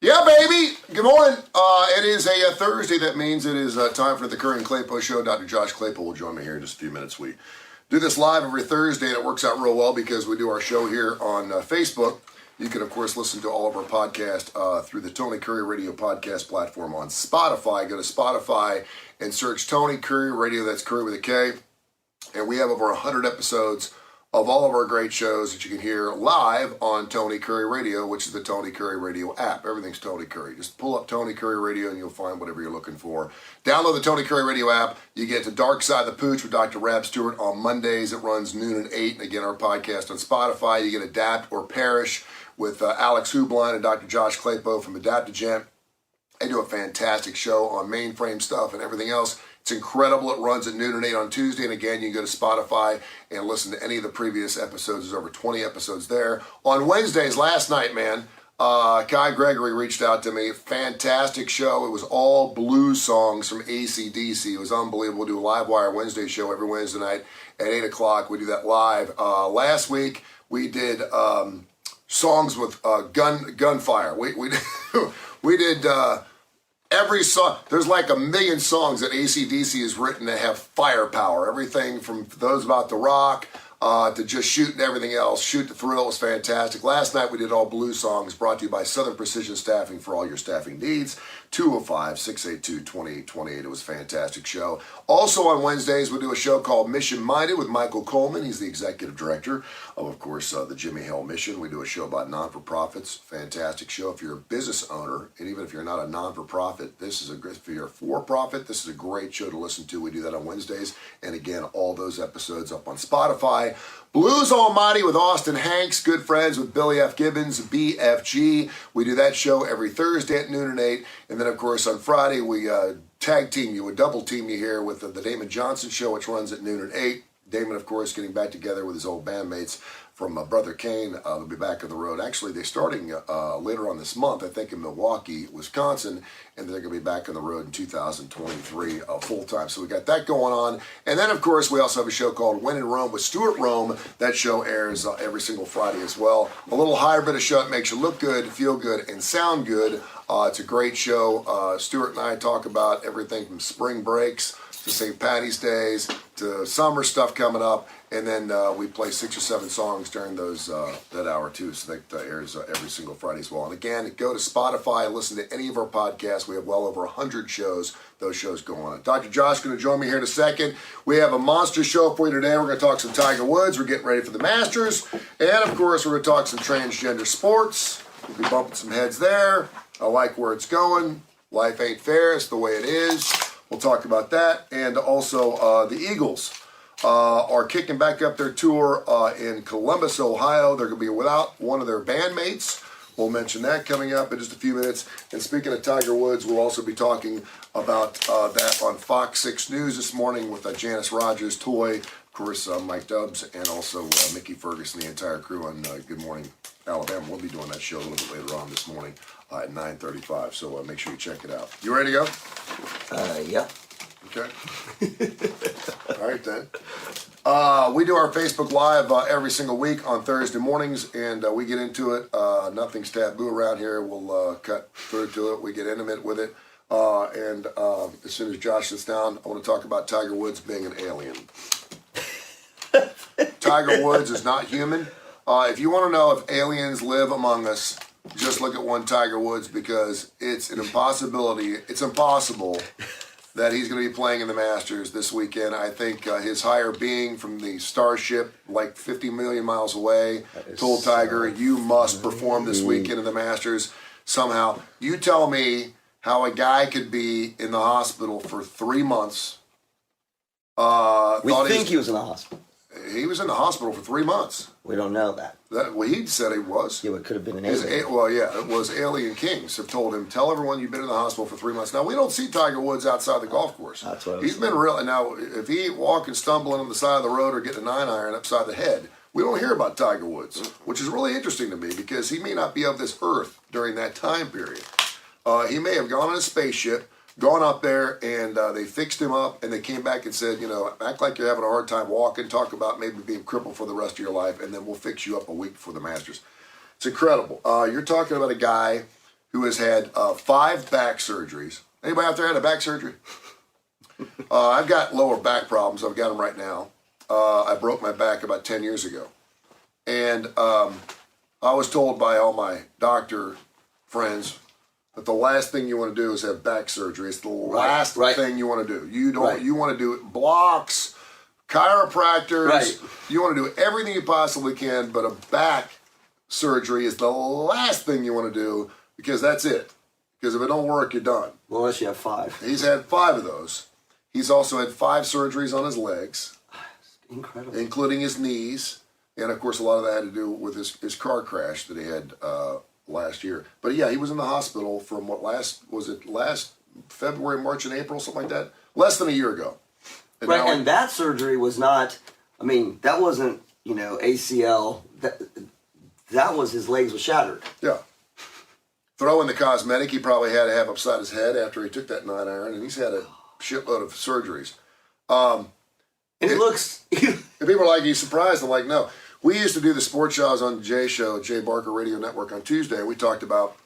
Yeah, baby. Good morning. It is a Thursday. That means it is time for the Kurre and Klapow show. Dr. Josh Klapow will join me here in just a few minutes. We do this live every Thursday, and it works out real well because we do our show here on Facebook. You can, of course, listen to all of our podcasts through the Tony Kurre Radio podcast platform on Spotify. Go to Spotify and search Tony Kurre Radio. That's Kurre with a K. And we have over 100 episodes of all of our great shows that you can hear live on Tony Kurre Radio, which is the Tony Kurre Radio app. Everything's Tony Kurre. Just pull up Tony Kurre Radio and you'll find whatever you're looking for. Download the Tony Kurre Radio app. You get to Dark Side of the Pooch with Dr. Rab Stewart on Mondays. It runs noon and 8. And again, our podcast on Spotify. You get Adapt or Perish with Alex Hublin and Dr. Josh Klapow from Adaptogen. They do a fantastic show on mainframe stuff and everything else. It's incredible. It runs at noon and 8 on Tuesday. And again, you can go to Spotify and listen to any of the previous episodes. There's over 20 episodes there. On Wednesdays, last night, man, Kai Gregory reached out to me. Fantastic show. It was all blues songs from AC/DC. It was unbelievable. We'll do a live wire Wednesday show every Wednesday night at 8 o'clock. We do that live. Last week, we did songs with gunfire. We did every song. There's like 1 million songs that AC/DC has written that have firepower. Everything from those about the rock to just shooting everything else. Shoot the Thrill was fantastic. Last night we did all blues songs brought to you by Southern Precision Staffing for all your staffing needs. 205-682-2828. It was a fantastic show. Also on Wednesdays we do a show called Mission Minded with Michael Coleman. He's the executive director of course, the Jimmy Hill Mission. We do a show about non-for-profits. Fantastic show. If you're a business owner, and even if you're not a non-for-profit, this is a great, if you're a for-profit, this is a great show to listen to. We do that on Wednesdays. And again, all those episodes up on Spotify. Blues Almighty with Austin Hanks, good friends with Billy F. Gibbons, BFG. We do that show every Thursday at noon and 8. And then, of course, on Friday, we tag team you, we double team you here with the Damon Johnson Show, which runs at noon and 8. Damon, of course, getting back together with his old bandmates from Brother Kane. They'll be back on the road. Actually, they're starting later on this month, I think, in Milwaukee, Wisconsin, and they're going to be back on the road in 2023 full-time. So we got that going on. And then, of course, we also have a show called When in Rome with Stuart Rome. That show airs every single Friday as well. A little hybrid of show that makes you look good, feel good, and sound good. It's a great show. Stuart and I talk about everything from spring breaks to St. Patty's Days to summer stuff coming up, and then we play 6 or 7 songs during those that hour too. So that airs every single Friday as well. And again, go to Spotify, listen to any of our podcasts. We have well over 100 shows. Those shows go on. Dr. Josh is going to join me here in a second. We have a monster show for you today. We're going to talk some Tiger Woods. We're getting ready for the Masters, and of course, we're going to talk some transgender sports. We'll be bumping some heads there. I like where it's going. Life ain't fair. It's the way it is. We'll talk about that. And also the Eagles are kicking back up their tour in Columbus, Ohio. They're going to be without one of their bandmates. We'll mention that coming up in just a few minutes. And speaking of Tiger Woods, we'll also be talking about that on Fox 6 News this morning with Janice Rogers, Toy, of course, Mike Dubs, and also Mickey Ferguson, the entire crew on Good Morning Alabama. We'll be doing that show a little bit later on this morning at 9:35. So make sure you check it out. You ready to go? Yeah. Okay. All right, then. We do our Facebook Live every single week on Thursday mornings, and we get into it. Nothing's taboo around here. We'll cut through to it. We get intimate with it. And as soon as Josh sits down, I want to talk about Tiger Woods being an alien. Tiger Woods is not human. If you want to know if aliens live among us, just look at one Tiger Woods, because it's an impossibility. It's impossible that he's going to be playing in the Masters this weekend. I think his higher being from the Starship, like 50 million miles away, told Tiger, you must perform this weekend in the Masters somehow. You tell me how a guy could be in the hospital for 3 months. We think he was in the hospital. He was in the hospital for 3 months. We don't know that. Well, he said he was. Yeah, it could have been an alien. Well, yeah, it was Alien Kings have told him, tell everyone you've been in the hospital for 3 months. Now, we don't see Tiger Woods outside the golf course. That's what I was He's been real. Now, if he ain't walking, stumbling on the side of the road or getting a 9-iron upside the head, we don't hear about Tiger Woods, which is really interesting to me, because he may not be of this earth during that time period. He may have gone on a spaceship, gone up there, and they fixed him up, and they came back and said, you know, act like you're having a hard time walking, talk about maybe being crippled for the rest of your life, and then we'll fix you up a week before the Masters. It's incredible. You're talking about a guy who has had 5 back surgeries. Anybody out there had a back surgery? I've got lower back problems. I've got them right now. I broke my back about 10 years ago. And I was told by all my doctor friends that the last thing you want to do is have back surgery. It's the last thing you want to do. You don't. You want to do blocks, chiropractors. Right. You want to do everything you possibly can, but a back surgery is the last thing you want to do because that's it. Because if it don't work, you're done. Well, unless you have 5. He's had 5 of those. He's also had 5 surgeries on his legs. Incredible. Including his knees. And, of course, a lot of that had to do with his car crash that he had last year. But, yeah, he was in the hospital from last February, March, and April, something like that? Less than a year ago. And and that surgery was not, that wasn't, ACL. That was his legs were shattered. Yeah. Throw in the cosmetic he probably had to have upside his head after he took that 9-iron, and he's had a shitload of surgeries. And it looks... If people are like, are you surprised? I'm like, no. We used to do the sports shows on Jay Show, Jay Barker Radio Network on Tuesday, and we talked about,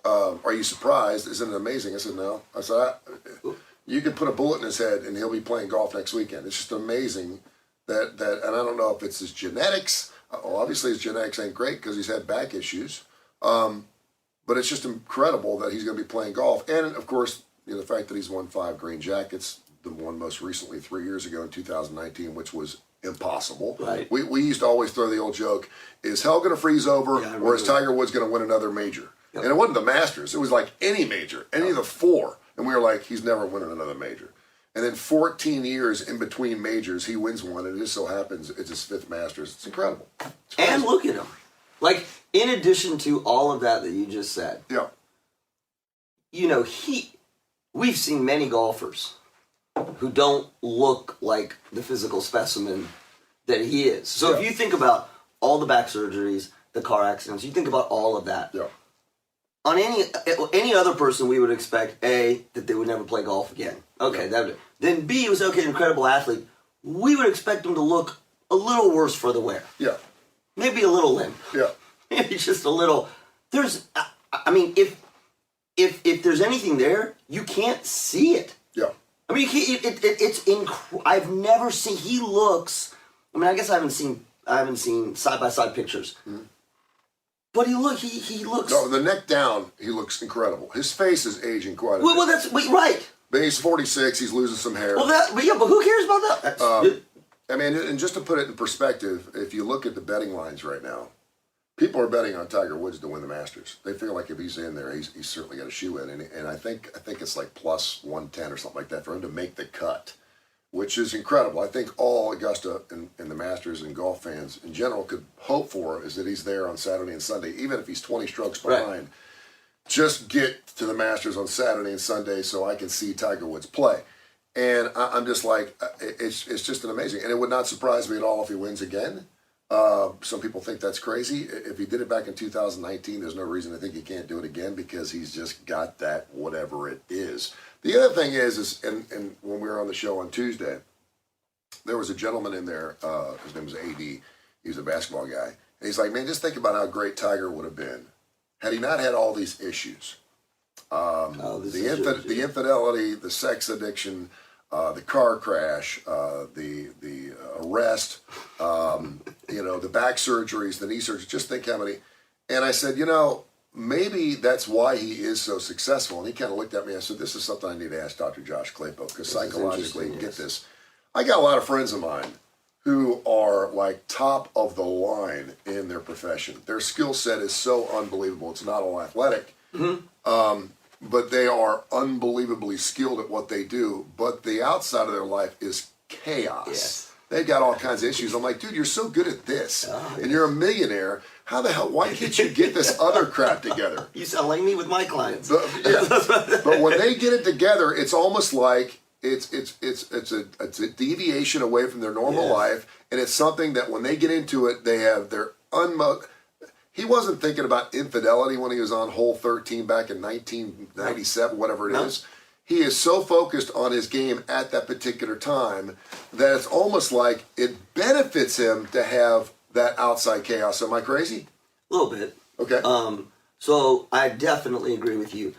are you surprised? Isn't it amazing? I said, no. I said, you could put a bullet in his head and he'll be playing golf next weekend. It's just amazing that and I don't know if it's his genetics. Obviously his genetics ain't great because he's had back issues. But it's just incredible that he's going to be playing golf. And, of course, the fact that he's won 5 green jackets, the one most recently 3 years ago in 2019, which was impossible. Right. We used to always throw the old joke, is hell going to freeze over or is Tiger Woods going to win another major? Yep. And it wasn't the Masters. It was like any major, any of the 4. And we were like, he's never winning another major. And then 14 years in between majors, he wins one, and it just so happens it's his 5th Masters. It's incredible. And look at him. In addition to all of that you just said, we've seen many golfers who don't look like the physical specimen that he is. So if you think about all the back surgeries, the car accidents, you think about all of that. Yeah. On any other person, we would expect, A, that they would never play golf again. Okay, then B, was incredible athlete. We would expect them to look a little worse for the wear. Yeah. Maybe a little limp. Yeah. Maybe just a little. If there's anything there, you can't see it. Yeah. I've never seen. He looks. I guess I haven't seen side by side pictures. Mm-hmm. But he looks. No, the neck down, he looks incredible. His face is aging quite a bit. Well, that's right. But he's 46. He's losing some hair. Well, but who cares about that? And just to put it in perspective, if you look at the betting lines right now, people are betting on Tiger Woods to win the Masters. They feel like if he's in there, he's certainly got a shoe in. And I think it's like plus 110 or something like that for him to make the cut, which is incredible. I think all Augusta and the Masters and golf fans in general could hope for is that he's there on Saturday and Sunday, even if he's 20 strokes behind. Right. Just get to the Masters on Saturday and Sunday so I can see Tiger Woods play. And I'm just like, it's just an amazing. And it would not surprise me at all if he wins again. Some people think that's crazy. If he did it back in 2019, there's no reason to think he can't do it again because he's just got that whatever it is. The other thing is and when we were on the show on Tuesday, there was a gentleman in there, his name was AD, he was a basketball guy, and he's like, man, just think about how great Tiger would have been had he not had all these issues. The infidelity, the sex addiction, the car crash, the arrest, the back surgeries, the knee surgeries, just think how many. And I said, maybe that's why he is so successful. And he kind of looked at me and I said, this is something I need to ask Dr. Josh Klapow because psychologically, get this. I got a lot of friends of mine who are like top of the line in their profession. Their skill set is so unbelievable. It's not all athletic, but they are unbelievably skilled at what they do. But the outside of their life is chaos. Yes. They've got all kinds of issues. I'm like, dude, you're so good at this, and you're a millionaire. How the hell? Why can't you get this other crap together? You sound like me with my clients. But when they get it together, it's almost like it's a deviation away from their normal life, and it's something that when they get into it, they have their He wasn't thinking about infidelity when he was on hole 13 back in 1997, whatever it is. He is so focused on his game at that particular time that it's almost like it benefits him to have that outside chaos. Am I crazy? A little bit. Okay. So I definitely agree with you.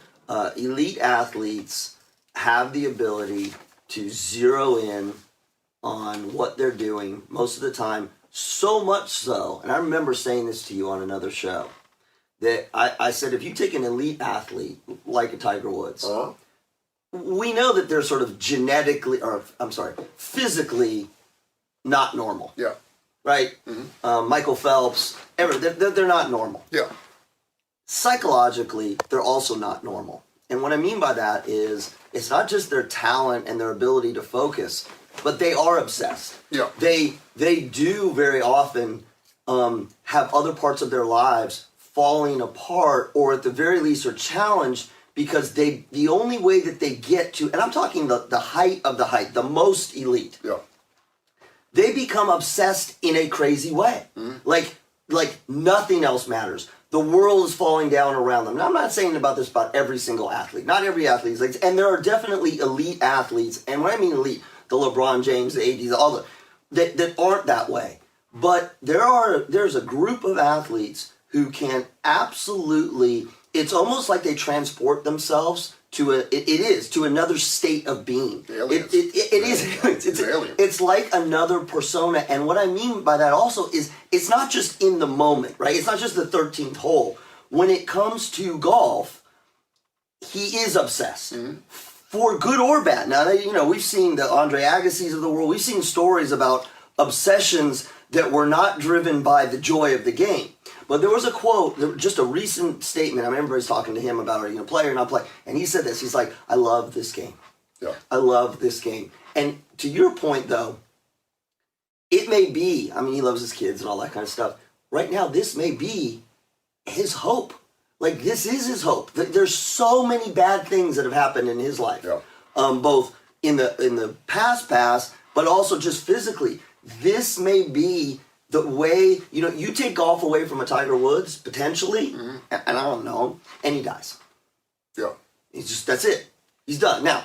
Elite athletes have the ability to zero in on what they're doing most of the time, so much so, and I remember saying this to you on another show, that I said if you take an elite athlete like a Tiger Woods, we know that they're sort of physically not normal. Yeah. Right? Mm-hmm. Michael Phelps, they're not normal. Yeah. Psychologically, they're also not normal. And what I mean by that is it's not just their talent and their ability to focus, but they are obsessed. Yeah. They do very often have other parts of their lives falling apart, or at the very least are challenged because the only way that they get to, and I'm talking the height of the height, the most elite. Yeah. They become obsessed in a crazy way. Mm-hmm. Like nothing else matters. The world is falling down around them. Now, I'm not saying about this about every single athlete. Not every athlete is like, and there are definitely elite athletes. And when I mean elite, the LeBron James, the ADs, all that aren't that way. But there's a group of athletes who can absolutely, it's almost like they transport themselves to another state of being. Aliens. It's like another persona. And what I mean by that also is it's not just in the moment, right? It's not just the 13th hole. When it comes to golf, he is obsessed. Mm-hmm. For good or bad. Now, we've seen the Andre Agassi's of the world. We've seen stories about obsessions that were not driven by the joy of the game. But there was a quote, just a recent statement. I remember I was talking to him about, play or not play? And he said this. He's like, I love this game. Yeah. I love this game. And to your point, though, it may be, he loves his kids and all that kind of stuff. Right now, this may be his hope. Like, this is his hope. There's so many bad things that have happened in his life. Yeah. Both in the past, but also just physically. This may be the way, you take golf away from a Tiger Woods, potentially, mm-hmm. and I don't know, and he dies. Yeah. That's it. He's done. Now,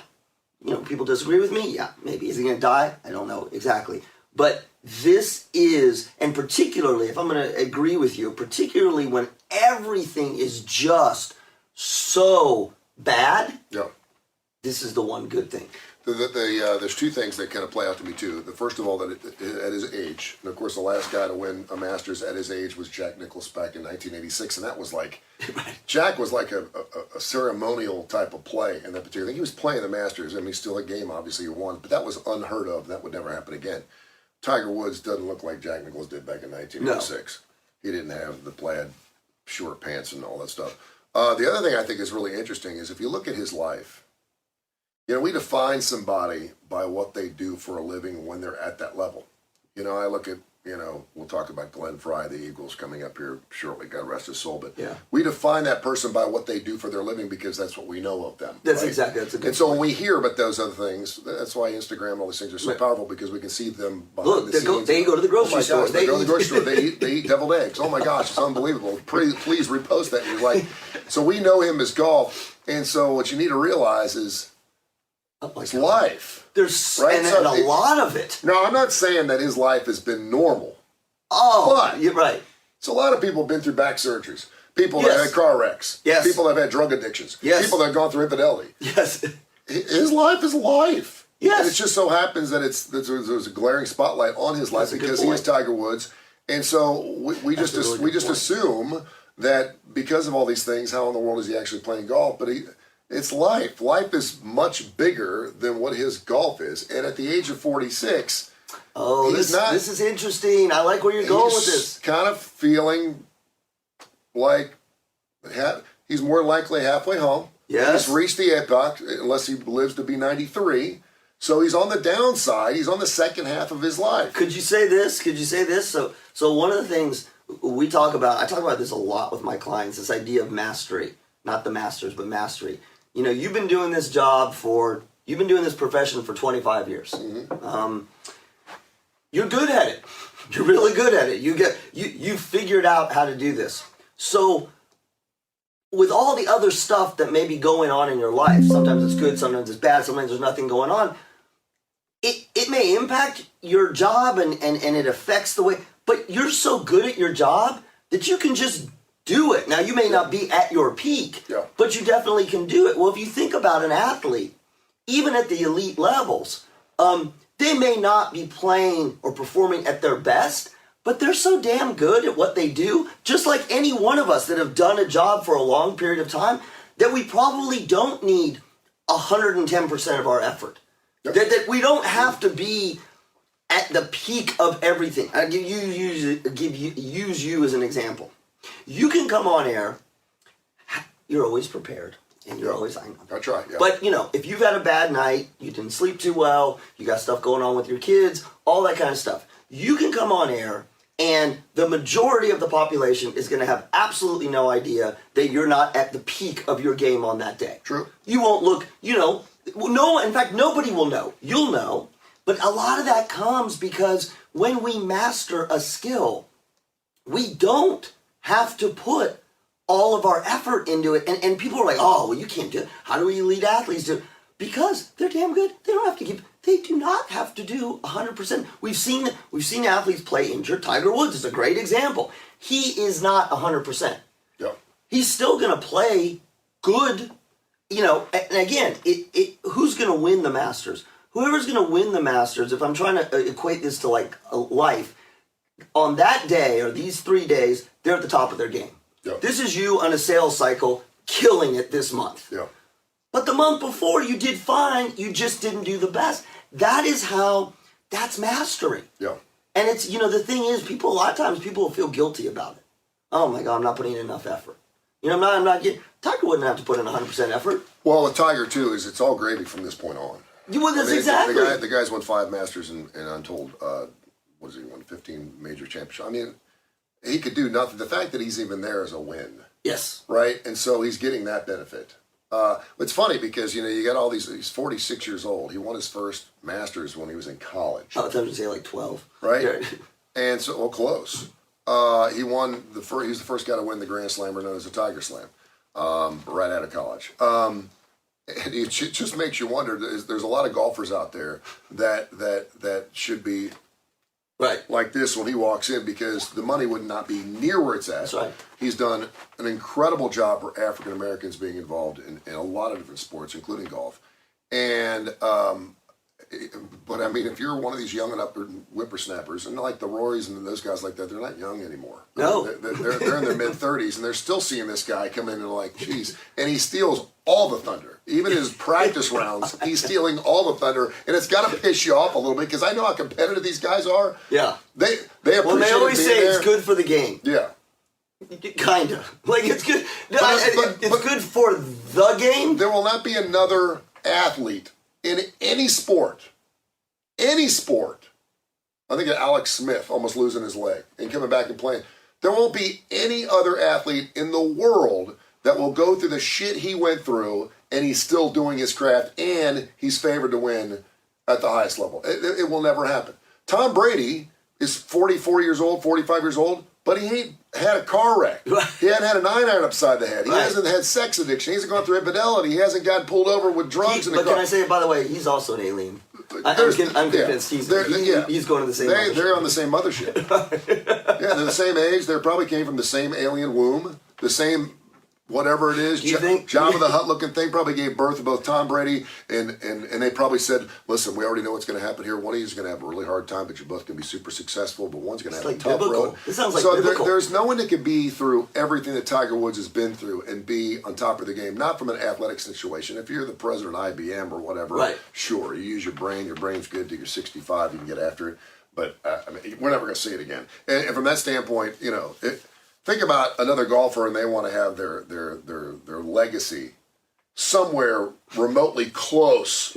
people disagree with me. Yeah, maybe. Is he going to die? I don't know exactly. But this is, and particularly, if I'm going to agree with you, particularly when everything is just so bad, yeah. This is the one good thing. There's two things that kind of play out to me too. The first of all, that at his age, and of course the last guy to win a Masters at his age was Jack Nicklaus back in 1986, and that was like, Jack was like a ceremonial type of play in that particular thing. He was playing the Masters. Still a game, obviously he won, but that was unheard of. That would never happen again. Tiger Woods doesn't look like Jack Nicklaus did back in 1986. No. He didn't have the plaid short pants and all that stuff. The other thing I think is really interesting is if you look at his life, we define somebody by what they do for a living when they're at that level. I look at, we'll talk about Glenn Fry, the Eagles, coming up here shortly, God rest his soul, but yeah. We define that person by what they do for their living because that's what we know of them. That's right? Exactly, that's a good And so when we hear about those other things, that's why Instagram and all these things are so powerful because we can see them behind the scenes. They go to the grocery store. Gosh, they go to the grocery store. They eat deviled eggs. Oh my gosh, it's unbelievable. Please repost that. And you're like, so we know him as golf. And so what you need to realize is, it's life. There's right? and a lot of it. No, I'm not saying that his life has been normal. Oh, but you're right. So a lot of people have been through back surgeries. People that have had car wrecks. Yes. People that have had drug addictions. Yes. People that have gone through infidelity. Yes. His life is life. Yes. And it just so happens that there's a glaring spotlight on his life because he is Tiger Woods. And so we just assume that because of all these things, how in the world is he actually playing golf? But it's life. Life is much bigger than what his golf is. And at the age of 46, this is interesting. I like where you're going with this. Kind of feeling like he's more likely halfway home. Yes. He's reached the epoch, unless he lives to be 93. So he's on the downside. He's on the second half of his life. Could you say this? So one of the things I talk about this a lot with my clients, this idea of mastery. Not the masters, but mastery. You've been doing this profession for 25 years. Mm-hmm. You're good at it. You're really good at it. You figured out how to do this. So with all the other stuff that may be going on in your life, sometimes it's good, sometimes it's bad, sometimes there's nothing going on, it may impact your job and it affects the way, but you're so good at your job that you can just do it. Now, you may not be at your peak, but you definitely can do it. Well, if you think about an athlete, even at the elite levels, they may not be playing or performing at their best, but they're so damn good at what they do, just like any one of us that have done a job for a long period of time, that we probably don't need 110% of our effort. That we don't have to be at the peak of everything. I'll use you as an example. You can come on air, you're always prepared, and you're always, I know. That's right, yeah. But, if you've had a bad night, you didn't sleep too well, you got stuff going on with your kids, all that kind of stuff. You can come on air, and the majority of the population is going to have absolutely no idea that you're not at the peak of your game on that day. True. You won't look, no, in fact, nobody will know. You'll know. But a lot of that comes because when we master a skill, we don't have to put all of our effort into it. And people are like, oh, well, you can't do it. How do we elite athletes do it? Because they're damn good. They do not have to do 100%. We've seen athletes play injured. Tiger Woods is a great example. He is not 100%. Yeah. He's still going to play good. And again, who's going to win the Masters? Whoever's going to win the Masters, if I'm trying to equate this to like a life, on that day or these 3 days, they're at the top of their game. Yep. This is you on a sales cycle killing it this month. Yeah. But the month before you did fine, you just didn't do the best. That's mastery. Yeah. And it's, the thing is, a lot of times people will feel guilty about it. Oh my God, I'm not putting in enough effort. I'm not getting, Tiger wouldn't have to put in 100% effort. Well, with Tiger too, is it's all gravy from this point on. Exactly. The guy's won 5 Masters and untold, what has he won, 15 major championships. I mean, he could do nothing. The fact that he's even there is a win. Yes. Right? And so he's getting that benefit. It's funny because, you got all he's 46 years old. He won his first Masters when he was in college. Oh, I thought you say like 12. Right? Yeah. And so, close. He won he was the first guy to win the Grand Slam, or known as the Tiger Slam, right out of college. And it just makes you wonder. There's a lot of golfers out there that should be right like this when he walks in, because the money would not be near where it's at. That's right. He's done an incredible job for African Americans being involved in a lot of different sports, including golf. And but I mean, if you're one of these young and up whippersnappers, and like the Rorys and those guys like that, they're not young anymore. No, they're in their mid-30s, and they're still seeing this guy come in and like, geez, and he steals all the thunder. Even his practice rounds, he's stealing all the thunder, and it's got to piss you off a little bit, because I know how competitive these guys are. Yeah, they appreciate. Well, they always say it's good for the game. Yeah. Kinda. Like, it's good. It's good for the game. There will not be another athlete in any sport. I think of Alex Smith almost losing his leg and coming back and playing. There won't be any other athlete in the world that will go through the shit he went through, and he's still doing his craft, and he's favored to win at the highest level. It will never happen. Tom Brady is 44 years old, 45 years old, but he ain't had a car wreck. He hasn't had a 9-iron upside the head. He hasn't had sex addiction. He hasn't gone through infidelity. He hasn't gotten pulled over with drugs in the car. But can I say, by the way, he's also an alien. I'm convinced he's going to the same mothership. They're on the same mothership. Yeah, they're the same age. They probably came from the same alien womb, the same whatever it is. You think? Jabba the Hutt looking thing probably gave birth to both Tom Brady, and they probably said, listen, we already know what's going to happen here. One of you is going to have a really hard time, but you're both going to be super successful, but one's going to have a tough road. This sounds like biblical. There's no one that can be through everything that Tiger Woods has been through and be on top of the game, not from an athletic situation. If you're the president of IBM or whatever, sure, you use your brain. Your brain's good till you're 65. You can get after it. But I mean, we're never going to see it again. And from that standpoint, think about another golfer and they want to have their legacy somewhere remotely close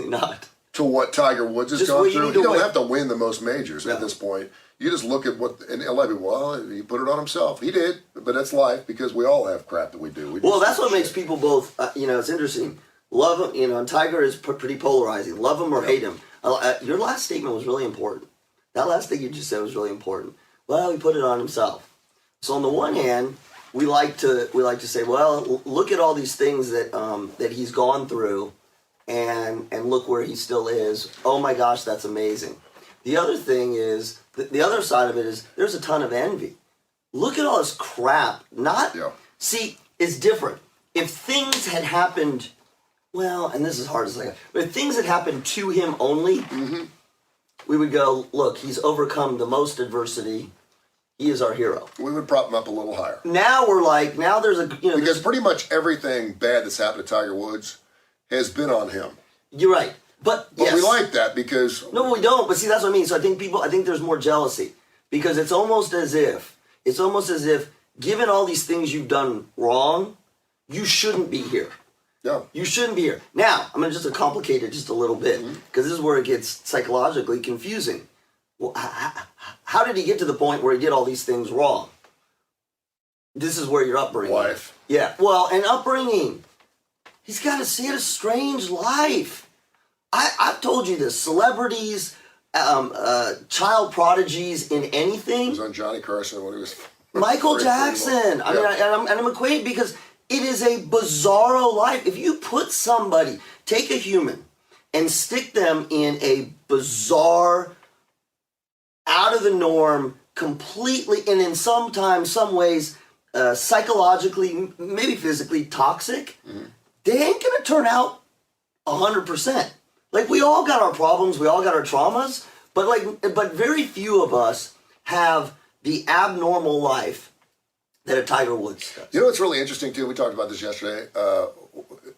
to what Tiger Woods has gone through. You don't have to win the most majors at this point. You just look at what, and a lot of people, well, he put it on himself. He did, but that's life, because we all have crap that we do. Well, that's what makes people both, it's interesting. Love him, and Tiger is pretty polarizing. Love him or hate him. Your last statement was really important. That last thing you just said was really important. Well, he put it on himself. So on the one hand, we like to say, well, look at all these things that he's gone through, and look where he still is. Oh my gosh, that's amazing. The other thing is, the other side of it is, there's a ton of envy. look at all this crap. Yeah. See, it's different. If things had happened, well, and this is hard to say, but if things had happened to him only, we would go, look, he's overcome the most adversity. He is our hero. We would prop him up a little higher. Now we're like, now there's a, Because pretty much everything bad that's happened to Tiger Woods has been on him. You're right. But yes. we like that because... No, we don't. But see, that's what I mean. So I think there's more jealousy. Because it's almost as if, given all these things you've done wrong, you shouldn't be here. Yeah. You shouldn't be here. Now, I'm going to just complicate it just a little bit, because this is where it gets psychologically confusing. Well, how did he get to the point where he did all these things wrong? This is where your upbringing. Life. Yeah. Well, and upbringing. He had a strange life. I've told you this. Celebrities, child prodigies in anything. He was on Johnny Carson when he was... Michael Jackson. I mean, I'm equating because it is a bizarro life. If you put somebody, take a human, and stick them in a bizarre, out of the norm, completely, and in some ways, psychologically, maybe physically toxic, they ain't gonna turn out 100%. Like, we all got our problems, we all got our traumas, but very few of us have the abnormal life that a Tiger Woods does. You know what's really interesting too? We talked about this yesterday.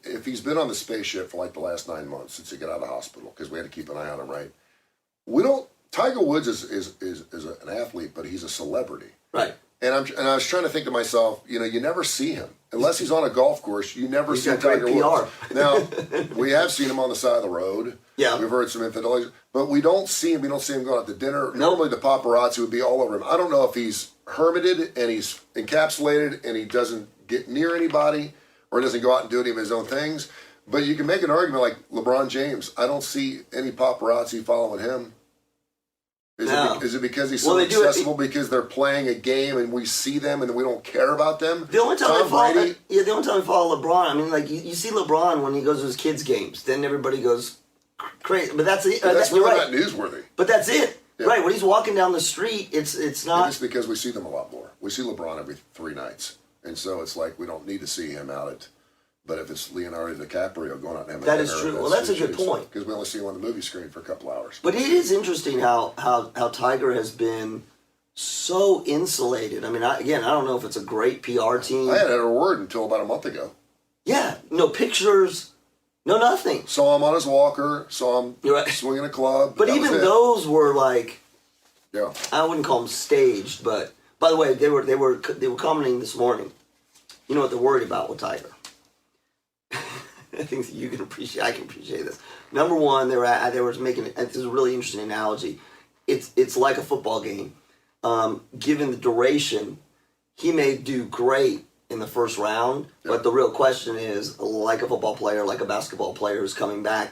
If he's been on the spaceship for like the last 9 months since he got out of the hospital, because we had to keep an eye on him, right? Tiger Woods is an athlete, but he's a celebrity, right? And I was trying to think to myself, you never see him unless he's on a golf course. You never see Tiger Woods. Now we have seen him on the side of the road. Yeah, we've heard some infidelity, but we don't see him. We don't see him going out to dinner. Normally, the paparazzi would be all over him. I don't know if he's hermited and he's encapsulated and he doesn't get near anybody or doesn't go out and do any of his own things. But you can make an argument like LeBron James. I don't see any paparazzi following him. Is it because he's so accessible because they're playing a game and we see them and we don't care about them? The only time I follow LeBron, I mean, like you see LeBron when he goes to his kids' games, then everybody goes crazy. But that's it. That's really not newsworthy. But that's it. Yeah. Right, when he's walking down the street, it's not... It's because we see them a lot more. We see LeBron every 3 nights. And so it's like we don't need to see him out at... But if it's Leonardo DiCaprio going out and having that is true. Well, that's a good point. Because we only see him on the movie screen for a couple hours. But it is interesting how Tiger has been so insulated. I mean, I don't know if it's a great PR team. I hadn't heard a word until about a month ago. Yeah, no pictures, no nothing. Saw him on his walker, saw him swinging a club. But even those were like, yeah, I wouldn't call them staged. But by the way, they were commenting this morning. You know what they're worried about with Tiger? I think you can appreciate. I can appreciate this. Number one, they were making. This is a really interesting analogy. It's like a football game. Given the duration, he may do great in the first round, but the real question is, like a football player, like a basketball player who's coming back,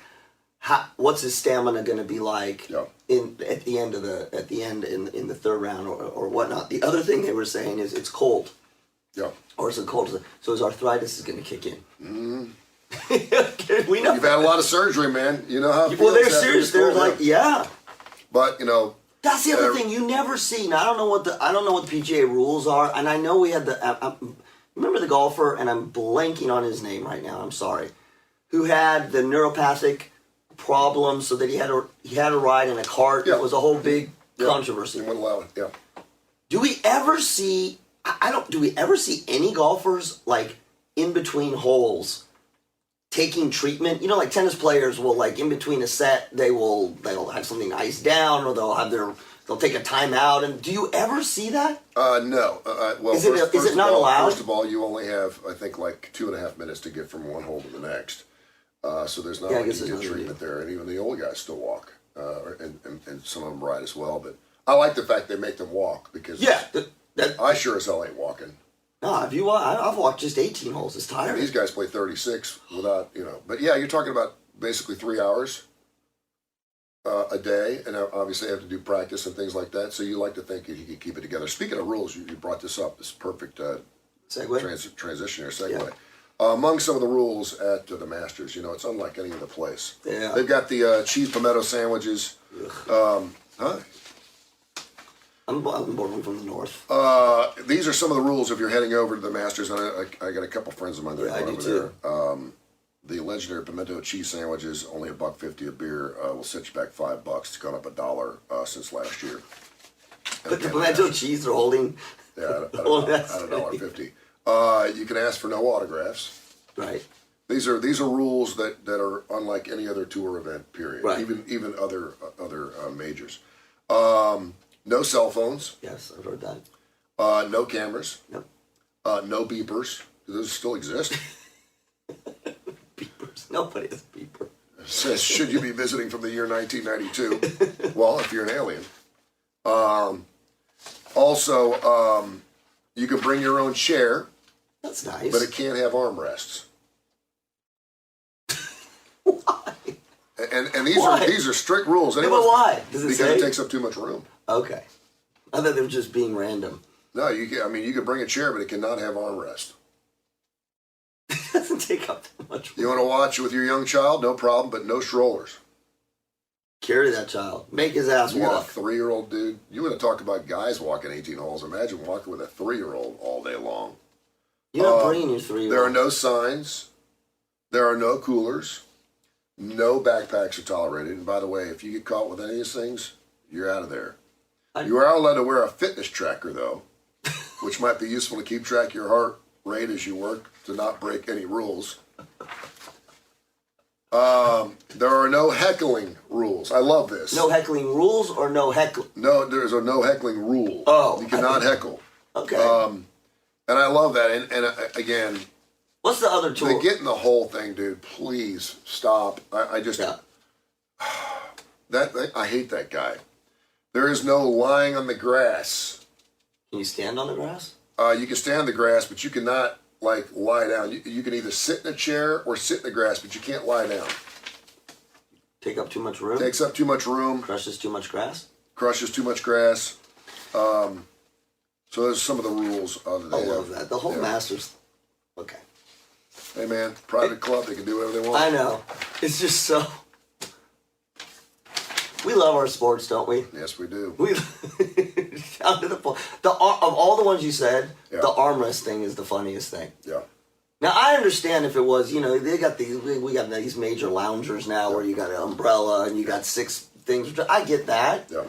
what's his stamina going to be like in the third round or whatnot? The other thing they were saying is it's cold. Yeah. Or is it cold? So his arthritis is going to kick in. Mm-hmm. We know. You've had a lot of surgery, man. You know how. Well, they're serious. They're like, yeah. But that's the other thing you never see. Now, I don't know what the PGA rules are, and I know we had remember the golfer, and I'm blanking on his name right now. I'm sorry, who had the neuropathic problem, so that he had to ride in a cart. It was a whole big controversy. They wouldn't allow it. Yeah. Do we ever see? Do we ever see any golfers like in between holes taking treatment? Like tennis players will, like, in between a set, they'll have something iced down, or they'll take a timeout. And do you ever see that? No. Well, is it not allowed? First of all, you only have, I think, like 2.5 minutes to get from one hole to the next. So there's not immediate treatment there, and even the old guys still walk, and some of them ride as well. But I like the fact they make them walk because I sure as hell ain't walking. No, I've walked just 18 holes. It's tiring. And these guys play 36 without, But yeah, you're talking about basically 3 hours a day, and obviously they have to do practice and things like that. So you like to think you could keep it together. Speaking of rules, you brought this up. This perfect segue transition or segue. Yeah. Among some of the rules at the Masters, it's unlike any other place. Yeah. They've got the cheese pimento sandwiches. I'm born from the north. These are some of the rules if you're heading over to the Masters. And I got a couple friends of mine that are I going do over there. The legendary pimento cheese sandwiches, only $1.50 a beer, will set you back $5. It's gone up $1 since last year. But the pimento cheese they're holding. Yeah, at That's $1.50. You can ask for no autographs. Right. These are rules that are unlike any other tour event. Period. Right. Even other majors. No cell phones. Yes, I've heard that. No cameras. Nope. No beepers. Do those still exist? Beepers. Nobody has a beeper. It says, should you be visiting from the year 1992? Well, if you're an alien. Also, you can bring your own chair. That's nice. But it can't have armrests. Why? And Why? these are strict rules. Yeah, but why? Does it because say? it takes up too much room. Okay. I thought they were just being random. No, you can bring a chair, but it cannot have armrest. It doesn't take up that much room. You want to watch with your young child? No problem, but no strollers. Carry that child. Make his ass You got walk. a 3-year-old dude. You want to talk about guys walking 18 holes? Imagine walking with a 3-year-old all day long. You're not bringing your 3-year-old. There are no signs. There are no coolers. No backpacks are tolerated. And by the way, if you get caught with any of these things, you're out of there. You are allowed to wear a fitness tracker, though, which might be useful to keep track of your heart rate as you work to not break any rules. There are no heckling rules. I love this. No heckling rules or no heckling? No, there's a no heckling rule. Oh. You cannot heckle. Okay. And I love that. And again, What's the other tool? they get in the whole thing, dude. Please stop. I just Yeah. I hate that guy. There is no lying on the grass. Can you stand on the grass? You can stand on the grass, but you cannot lie down. You can either sit in a chair or sit in the grass, but you can't lie down. Take up too much room? Takes up too much room. Crushes too much grass? Crushes too much grass. So those are some of the rules of the I love that. The whole Masters. Okay. Hey man, private club, they can do whatever they want. I know. It's just so. We love our sports, don't we? Yes, we do. We down to the point. Of all the ones you said, Yeah. the armrest thing is the funniest thing. Yeah. Now I understand if it was, they got these. We got these major loungers now where you got an umbrella and you got 6 things. I get that. Yeah.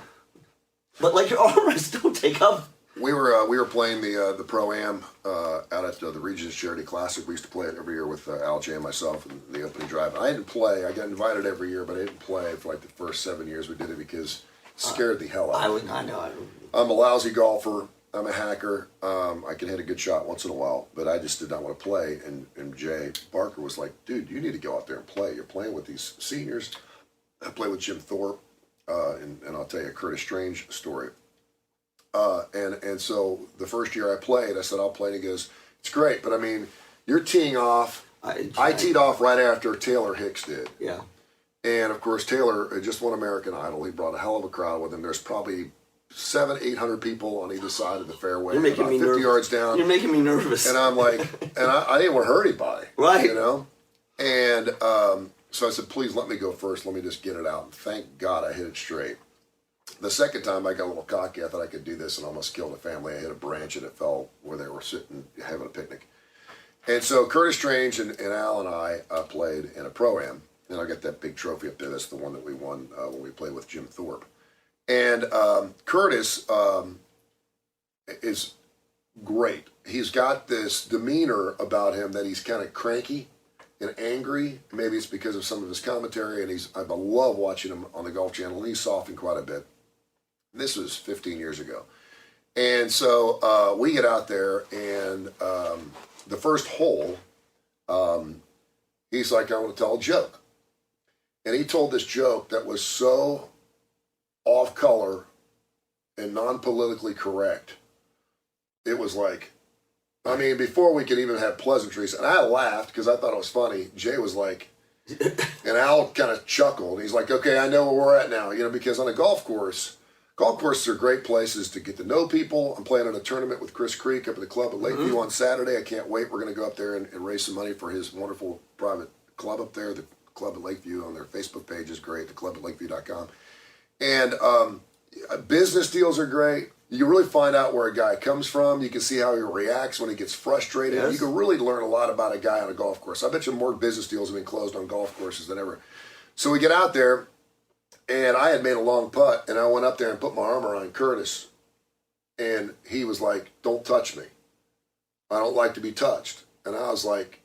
But your armrests don't take up. We were playing the Pro-Am out at the Regions Charity Classic. We used to play it every year with Al J and myself in the opening drive. I didn't play. I got invited every year, but I didn't play for the first 7 years we did it because it scared the hell out of me. I know. I'm a lousy golfer. I'm a hacker. I can hit a good shot once in a while, but I just did not want to play. And Jay Barker was like, dude, you need to go out there and play. You're playing with these seniors. I played with Jim Thorpe, and I'll tell you a Curtis Strange story. And so the first year I played, I said, I'll play. And he goes, it's great, but I mean, you're teeing off. I teed off right after Taylor Hicks did. Yeah. And of course, Taylor had just won American Idol. He brought a hell of a crowd with him. There's probably 700-800 people on either side of the fairway. You're making about me 50 nervous. yards down. You're making me nervous. And I'm like, and I didn't want to hurt anybody. Right. And so I said, please let me go first. Let me just get it out. And thank God I hit it straight. The second time I got a little cocky. I thought I could do this and almost killed a family. I hit a branch and it fell where they were sitting having a picnic. And so Curtis Strange and Al and I played in a Pro-Am. And I got that big trophy up there. That's the one that we won when we played with Jim Thorpe. And Curtis is great. He's got this demeanor about him that he's kind of cranky and angry. Maybe it's because of some of his commentary. And I love watching him on the Golf Channel. And he's softened quite a bit. This was 15 years ago. And so we get out there, and the first hole, he's like, I want to tell a joke. And he told this joke that was so off color and non-politically correct. It was like, I mean, before we could even have pleasantries, and I laughed because I thought it was funny. Jay was like, and Al kind of chuckled. He's like, okay, I know where we're at now, because on a golf courses are great places to get to know people. I'm playing in a tournament with Chris Creek up at the club at Lakeview on Saturday. I can't wait. We're going to go up there and raise some money for his wonderful private club up there. The club at Lakeview on their Facebook page is great, theclubatLakeview.com. And business deals are great. You can really find out where a guy comes from. You can see how he reacts when he gets frustrated. Yes. You can really learn a lot about a guy on a golf course. I bet you more business deals have been closed on golf courses than ever. So we get out there, and I had made a long putt, and I went up there and put my arm around Curtis, and he was like, "Don't touch me. I don't like to be touched." And I was like,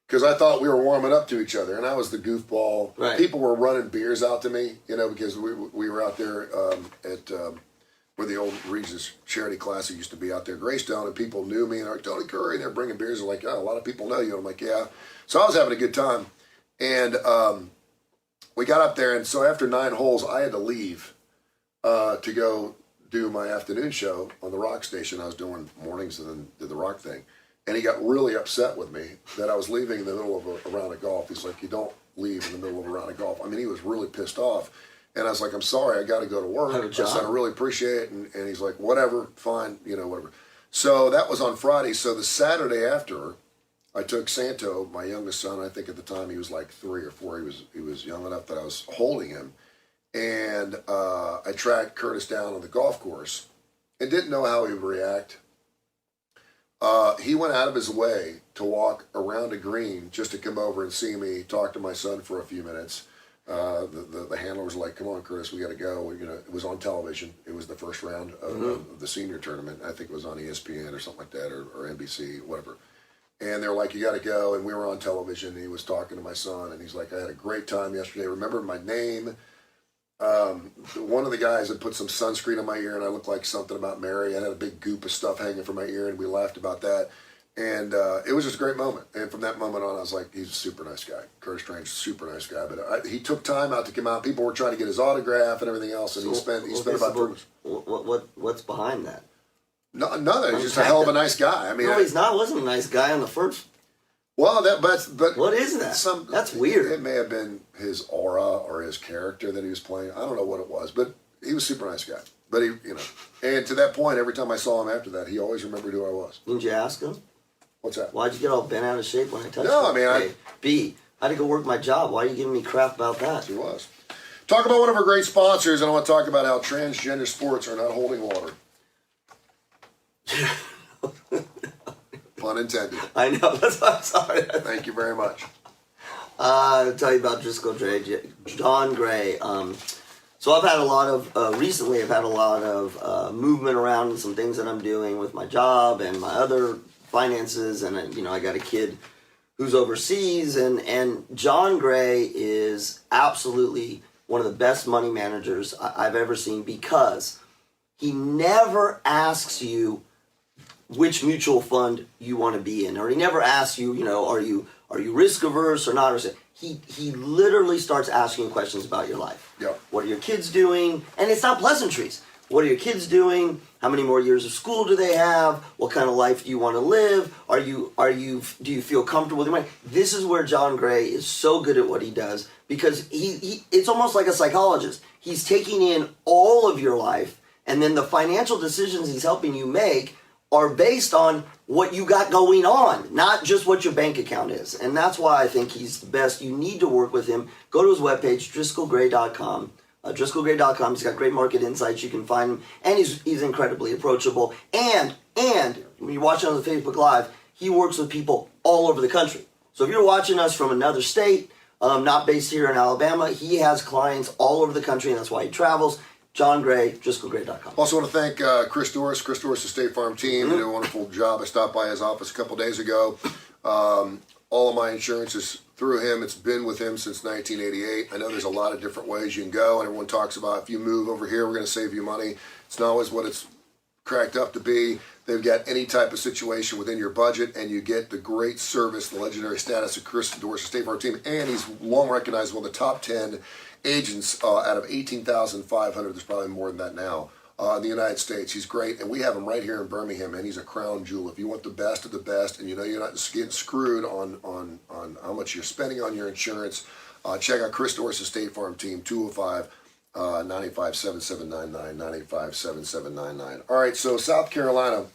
because I thought we were warming up to each other, and I was the goofball. Right. People were running beers out to me, because we were out there at where the old Regis Charity Classic used to be out there, Greystone, and people knew me and are Tony Kurre, and they're bringing beers. They're like, "Oh, a lot of people know you." And I'm like, "Yeah." So I was having a good time, and we got up there, and so after 9 holes, I had to leave to go do my afternoon show on the rock station. I was doing mornings and then did the rock thing. And he got really upset with me that I was leaving in the middle of a round of golf. He's like, "You don't leave in the middle of a round of golf." I mean, he was really pissed off. And I was like, "I'm sorry, I got to go to work." Have a job. I said, "I really appreciate it." And he's like, "Whatever, fine, whatever." So that was on Friday. So the Saturday after, I took Santo, my youngest son. I think at the time he was like 3 or 4. He was young enough that I was holding him. And I tracked Curtis down on the golf course and didn't know how he would react. He went out of his way to walk around a green just to come over and see me, talk to my son for a few minutes. The handler was like, "Come on, Curtis, we got to go." It was on television. It was the first round of the senior tournament. I think it was on ESPN or something like that, or NBC, whatever. And they were like, "You got to go." And we were on television. And he was talking to my son, and he's like, "I had a great time yesterday. Remember my name." One of the guys had put some sunscreen on my ear, and I looked like something about Mary. I had a big goop of stuff hanging from my ear, and we laughed about that. And it was just a great moment. And from that moment on, I was like, he's a super nice guy. Curtis Strange, super nice guy. But he took time out to come out. People were trying to get his autograph and everything else, and he spent about 3 weeks. What's behind that? No, nothing. He's just a hell of a nice guy. I mean, No, he's not. Wasn't a nice guy on the first. Well, but What is that? That's weird. It may have been his aura or his character that he was playing. I don't know what it was, but he was a super nice guy. But and to that point, every time I saw him after that, he always remembered who I was. Didn't you ask him? What's that? Why'd you get all bent out of shape when I touched you? No, I mean, Hey, B, I had to go work my job. Why are you giving me crap about that? He was. Talk about one of our great sponsors, and I want to talk about how transgender sports are not holding water. Pun intended. I know. That's why I'm sorry. Thank you very much. I'll tell you about Driscoll Gray, John Gray. So I've had a lot of, recently I've had a lot of movement around some things that I'm doing with my job and my other finances. And, I got a kid who's overseas. And John Gray is absolutely one of the best money managers I've ever seen, because he never asks you which mutual fund you want to be in, or he never asks you, are you risk averse or not? He literally starts asking you questions about your life. Yep. What are your kids doing? And it's not pleasantries. What are your kids doing? How many more years of school do they have? What kind of life do you want to live? Do you feel comfortable with your money? This is where John Gray is so good at what he does, because he it's almost like a psychologist. He's taking in all of your life, and then the financial decisions he's helping you make are based on what you got going on, not just what your bank account is. And that's why I think he's the best. You need to work with him. Go to his webpage, DriscollGray.com. DriscollGray.com. He's got great market insights. You can find him. And he's incredibly approachable. And when you're watching on the Facebook Live, he works with people all over the country. So if you're watching us from another state, not based here in Alabama, he has clients all over the country, and that's why he travels. John Gray, DriscollGray.com. Also want to thank Chris Doris, the State Farm team. They did a wonderful job. I stopped by his office a couple days ago. All of my insurance is through him. It's been with him since 1988. I know there's a lot of different ways you can go, and everyone talks about, if you move over here, we're going to save you money. It's not always what it's cracked up to be. They've got any type of situation within your budget, and you get the great service, the legendary status of Chris Doris, State Farm team, and he's long recognized one of the top 10 agents out of 18,500. There's probably more than that now in the United States. He's great, and we have him right here in Birmingham, and he's a crown jewel. If you want the best of the best, and you're not getting screwed on how much you're spending on your insurance, check out Chris Doris' State Farm team, 205-985-7799, 985-7799. All right, so South Carolina.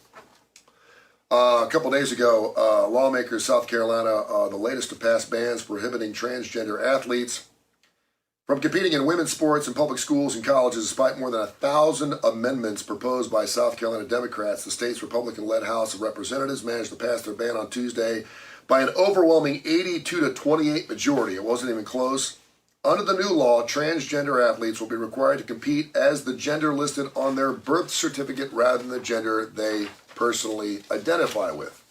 A couple days ago, lawmakers South Carolina, the latest to pass bans prohibiting transgender athletes from competing in women's sports in public schools and colleges. Despite more than 1,000 amendments proposed by South Carolina Democrats, the state's Republican-led House of Representatives managed to pass their ban on Tuesday by an overwhelming 82 to 28 majority. It wasn't even close. Under the new law, transgender athletes will be required to compete as the gender listed on their birth certificate rather than the gender they personally identify with.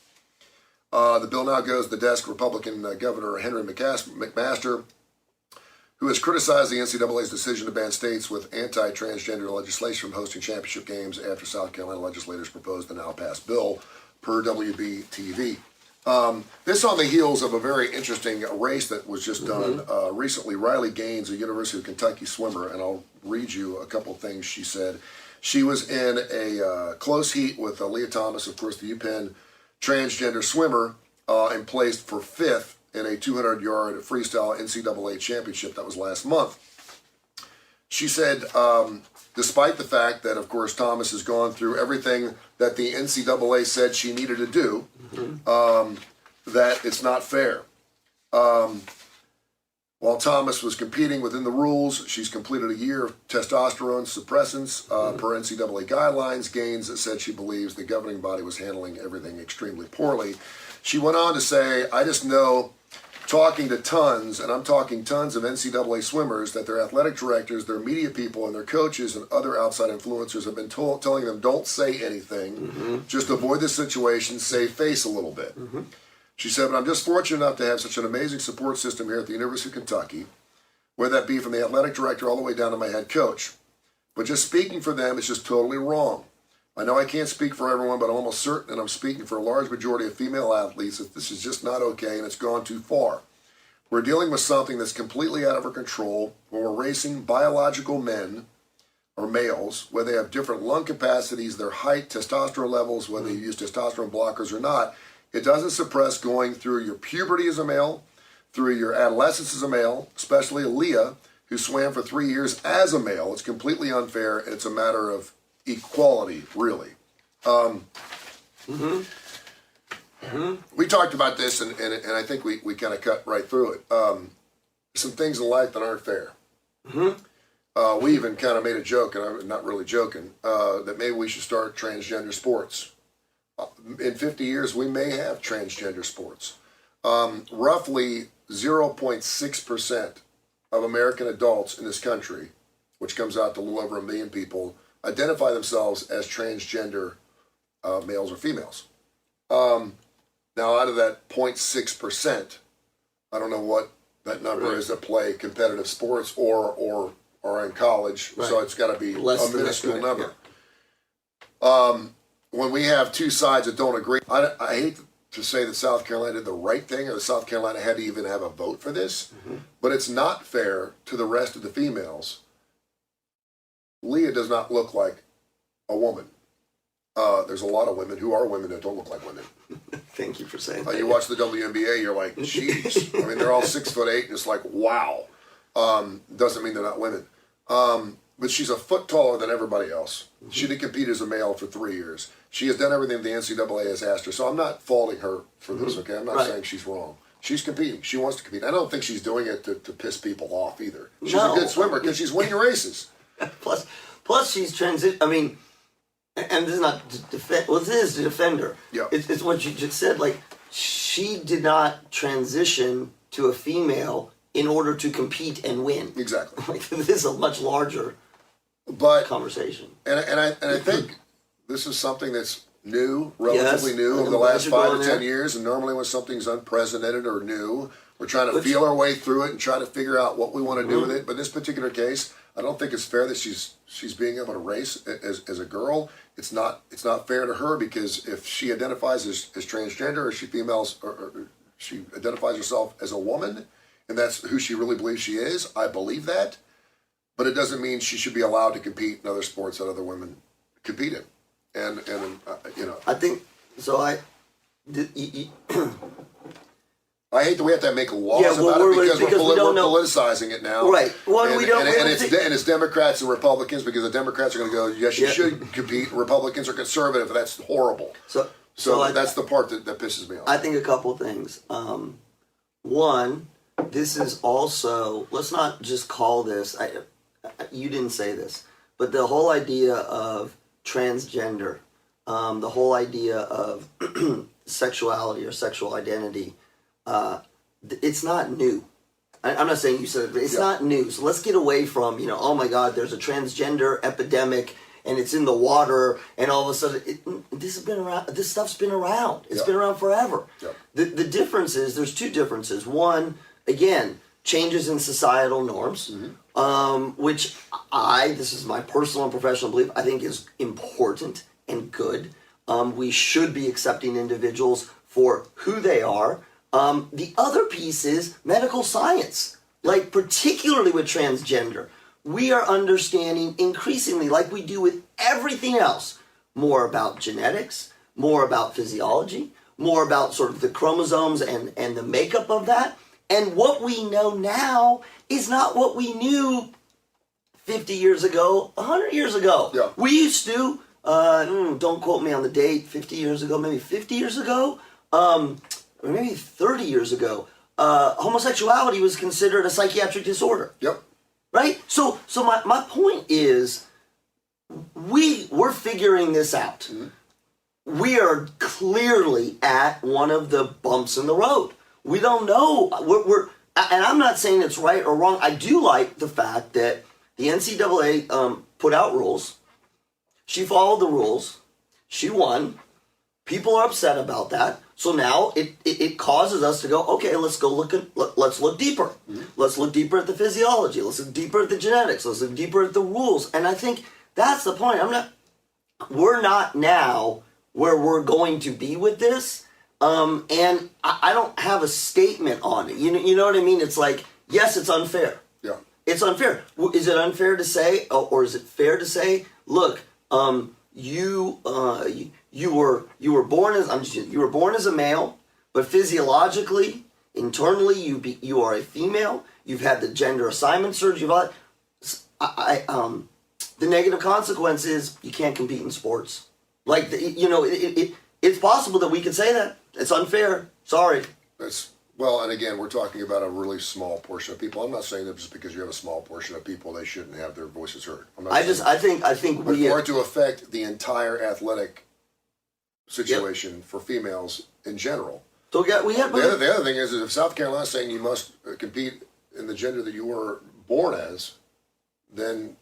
The bill now goes to the desk of Republican Governor Henry McMaster, who has criticized the NCAA's decision to ban states with anti-transgender legislation from hosting championship games after South Carolina legislators proposed the now-passed bill, per WBTV. This on the heels of a very interesting race that was just done recently. Riley Gaines, a University of Kentucky swimmer, and I'll read you a couple of things she said. She was in a close heat with Leah Thomas, of course, the UPenn transgender swimmer, and placed for 5th in a 200-yard freestyle NCAA championship that was last month. She said, despite the fact that, of course, Thomas has gone through everything that the NCAA said she needed to do, that it's not fair. While Thomas was competing within the rules, she's completed a year of testosterone suppressants per NCAA guidelines. Gaines said she believes the governing body was handling everything extremely poorly. She went on to say, I just know, talking to tons, and I'm talking tons of NCAA swimmers, that their athletic directors, their media people, and their coaches and other outside influencers have been telling them, don't say anything, just avoid the situation, save face a little bit. She said, but I'm just fortunate enough to have such an amazing support system here at the University of Kentucky, whether that be from the athletic director all the way down to my head coach. But just speaking for them is just totally wrong. I know I can't speak for everyone, but I'm almost certain, and I'm speaking for a large majority of female athletes, that this is just not okay and it's gone too far. We're dealing with something that's completely out of our control, where we're racing biological men or males, whether they have different lung capacities, their height, testosterone levels, whether you use testosterone blockers or not. It doesn't suppress going through your puberty as a male, through your adolescence as a male, especially Leah, who swam for 3 years as a male. It's completely unfair, and it's a matter of equality, really. We talked about this, and I think we kind of cut right through it. Some things in life that aren't fair. We even kind of made a joke, and I'm not really joking, that maybe we should start transgender sports. In 50 years, we may have transgender sports. Roughly 0.6% of American adults in this country, which comes out to a little over 1 million people, identify themselves as transgender males or females. Now, out of that 0.6%, I don't know what that number is that play competitive sports or in college, so it's got to be a minuscule number. When we have two sides that don't agree, I hate to say that South Carolina did the right thing, or that South Carolina had to even have a vote for this, but it's not fair to the rest of the females. Leah does not look like a woman. There's a lot of women who are women that don't look like women. Thank you for saying that. You watch the WNBA, you're like, geez. I mean, they're all 6'8", and it's like, wow. Doesn't mean they're not women. But she's a foot taller than everybody else. She did compete as a male for 3 years. She has done everything the NCAA has asked her. So I'm not faulting her for this, okay? I'm not saying she's wrong. She's competing. She wants to compete. I don't think she's doing it to piss people off either. She's a good swimmer because she's winning races. Plus she's I mean, and this is not to defend. Well, this is to defend her. Yeah. It's what you just said. Like, she did not transition to a female in order to compete and win. Exactly. Like, this is a much larger conversation. And I think this is something that's new, relatively new over the last 5 to 10 years. And normally when something's unprecedented or new, we're trying to feel our way through it and try to figure out what we want to do with it. But in this particular case, I don't think it's fair that she's being able to race as a girl. It's not fair to her, because if she identifies as transgender, or she identifies herself as a woman, and that's who she really believes she is, I believe that. But it doesn't mean she should be allowed to compete in other sports that other women compete in. And you know, I think so. I hate that we have to make laws about it because we're politicizing it now. Right. Well, and, we don't. And it's Democrats and Republicans, because the Democrats are going to go, yes, you should compete. Republicans are conservative. That's horrible. So that's the part that pisses me off. I think a couple of things. One, this is also, let's not just call this, you didn't say this, but the whole idea of transgender, the whole idea of sexuality or sexual identity, it's not new. I'm not saying you said it, but it's not new. So let's get away from, oh my God, there's a transgender epidemic and it's in the water, and all of a sudden, this has been around. This stuff's been around. It's been around forever. The difference is, there's two differences. One, again, changes in societal norms, which this is my personal and professional belief, I think is important and good. We should be accepting individuals for who they are. The other piece is medical science, like particularly with transgender. We are understanding increasingly, like we do with everything else, more about genetics, more about physiology, more about sort of the chromosomes and the makeup of that. And what we know now is not what we knew 50 years ago, 100 years ago. Yeah. We used to, don't quote me on the date, 50 years ago, maybe 50 years ago, or maybe 30 years ago, homosexuality was considered a psychiatric disorder. Yep. Right? So my point is, we're figuring this out. We are clearly at one of the bumps in the road. We don't know. And I'm not saying it's right or wrong. I do like the fact that the NCAA put out rules. She followed the rules. She won. People are upset about that. So now it causes us to go, okay, let's look deeper. Let's look deeper at the physiology. Let's look deeper at the genetics. Let's look deeper at the rules. And I think that's the point. We're not now where we're going to be with this. And I don't have a statement on it. You know what I mean? It's like, yes, it's unfair. Yeah. It's unfair. Is it unfair to say, or is it fair to say, look, you were born as a male, but physiologically, internally, you are a female. You've had the gender assignment surgery. The negative consequence is you can't compete in sports. Like it's possible that we could say that it's unfair. Sorry. And again, we're talking about a really small portion of people. I'm not saying that just because you have a small portion of people, they shouldn't have their voices heard. I think but for it to affect the entire athletic situation for females in general. So the other thing is if South Carolina's saying you must compete in the gender that you were born as, then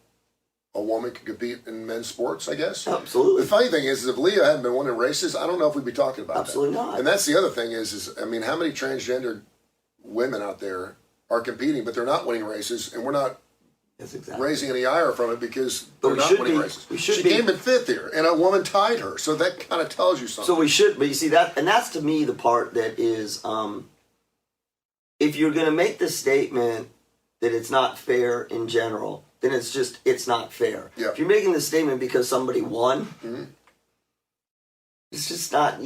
a woman can compete in men's sports, I guess. Absolutely. The funny thing is if Leah hadn't been winning races, I don't know if we'd be talking about Absolutely that. not. And that's the other thing is how many transgender women out there are competing, but they're not winning races, and we're not raising any ire from it because they're not winning races. She came in fifth here, and a woman tied her, so that kind of tells you something. So we should, but you see that, and that's to me the part that is, if you're going to make the statement that it's not fair in general, then it's not fair. Yeah. If you're making the statement because somebody won, it's just not,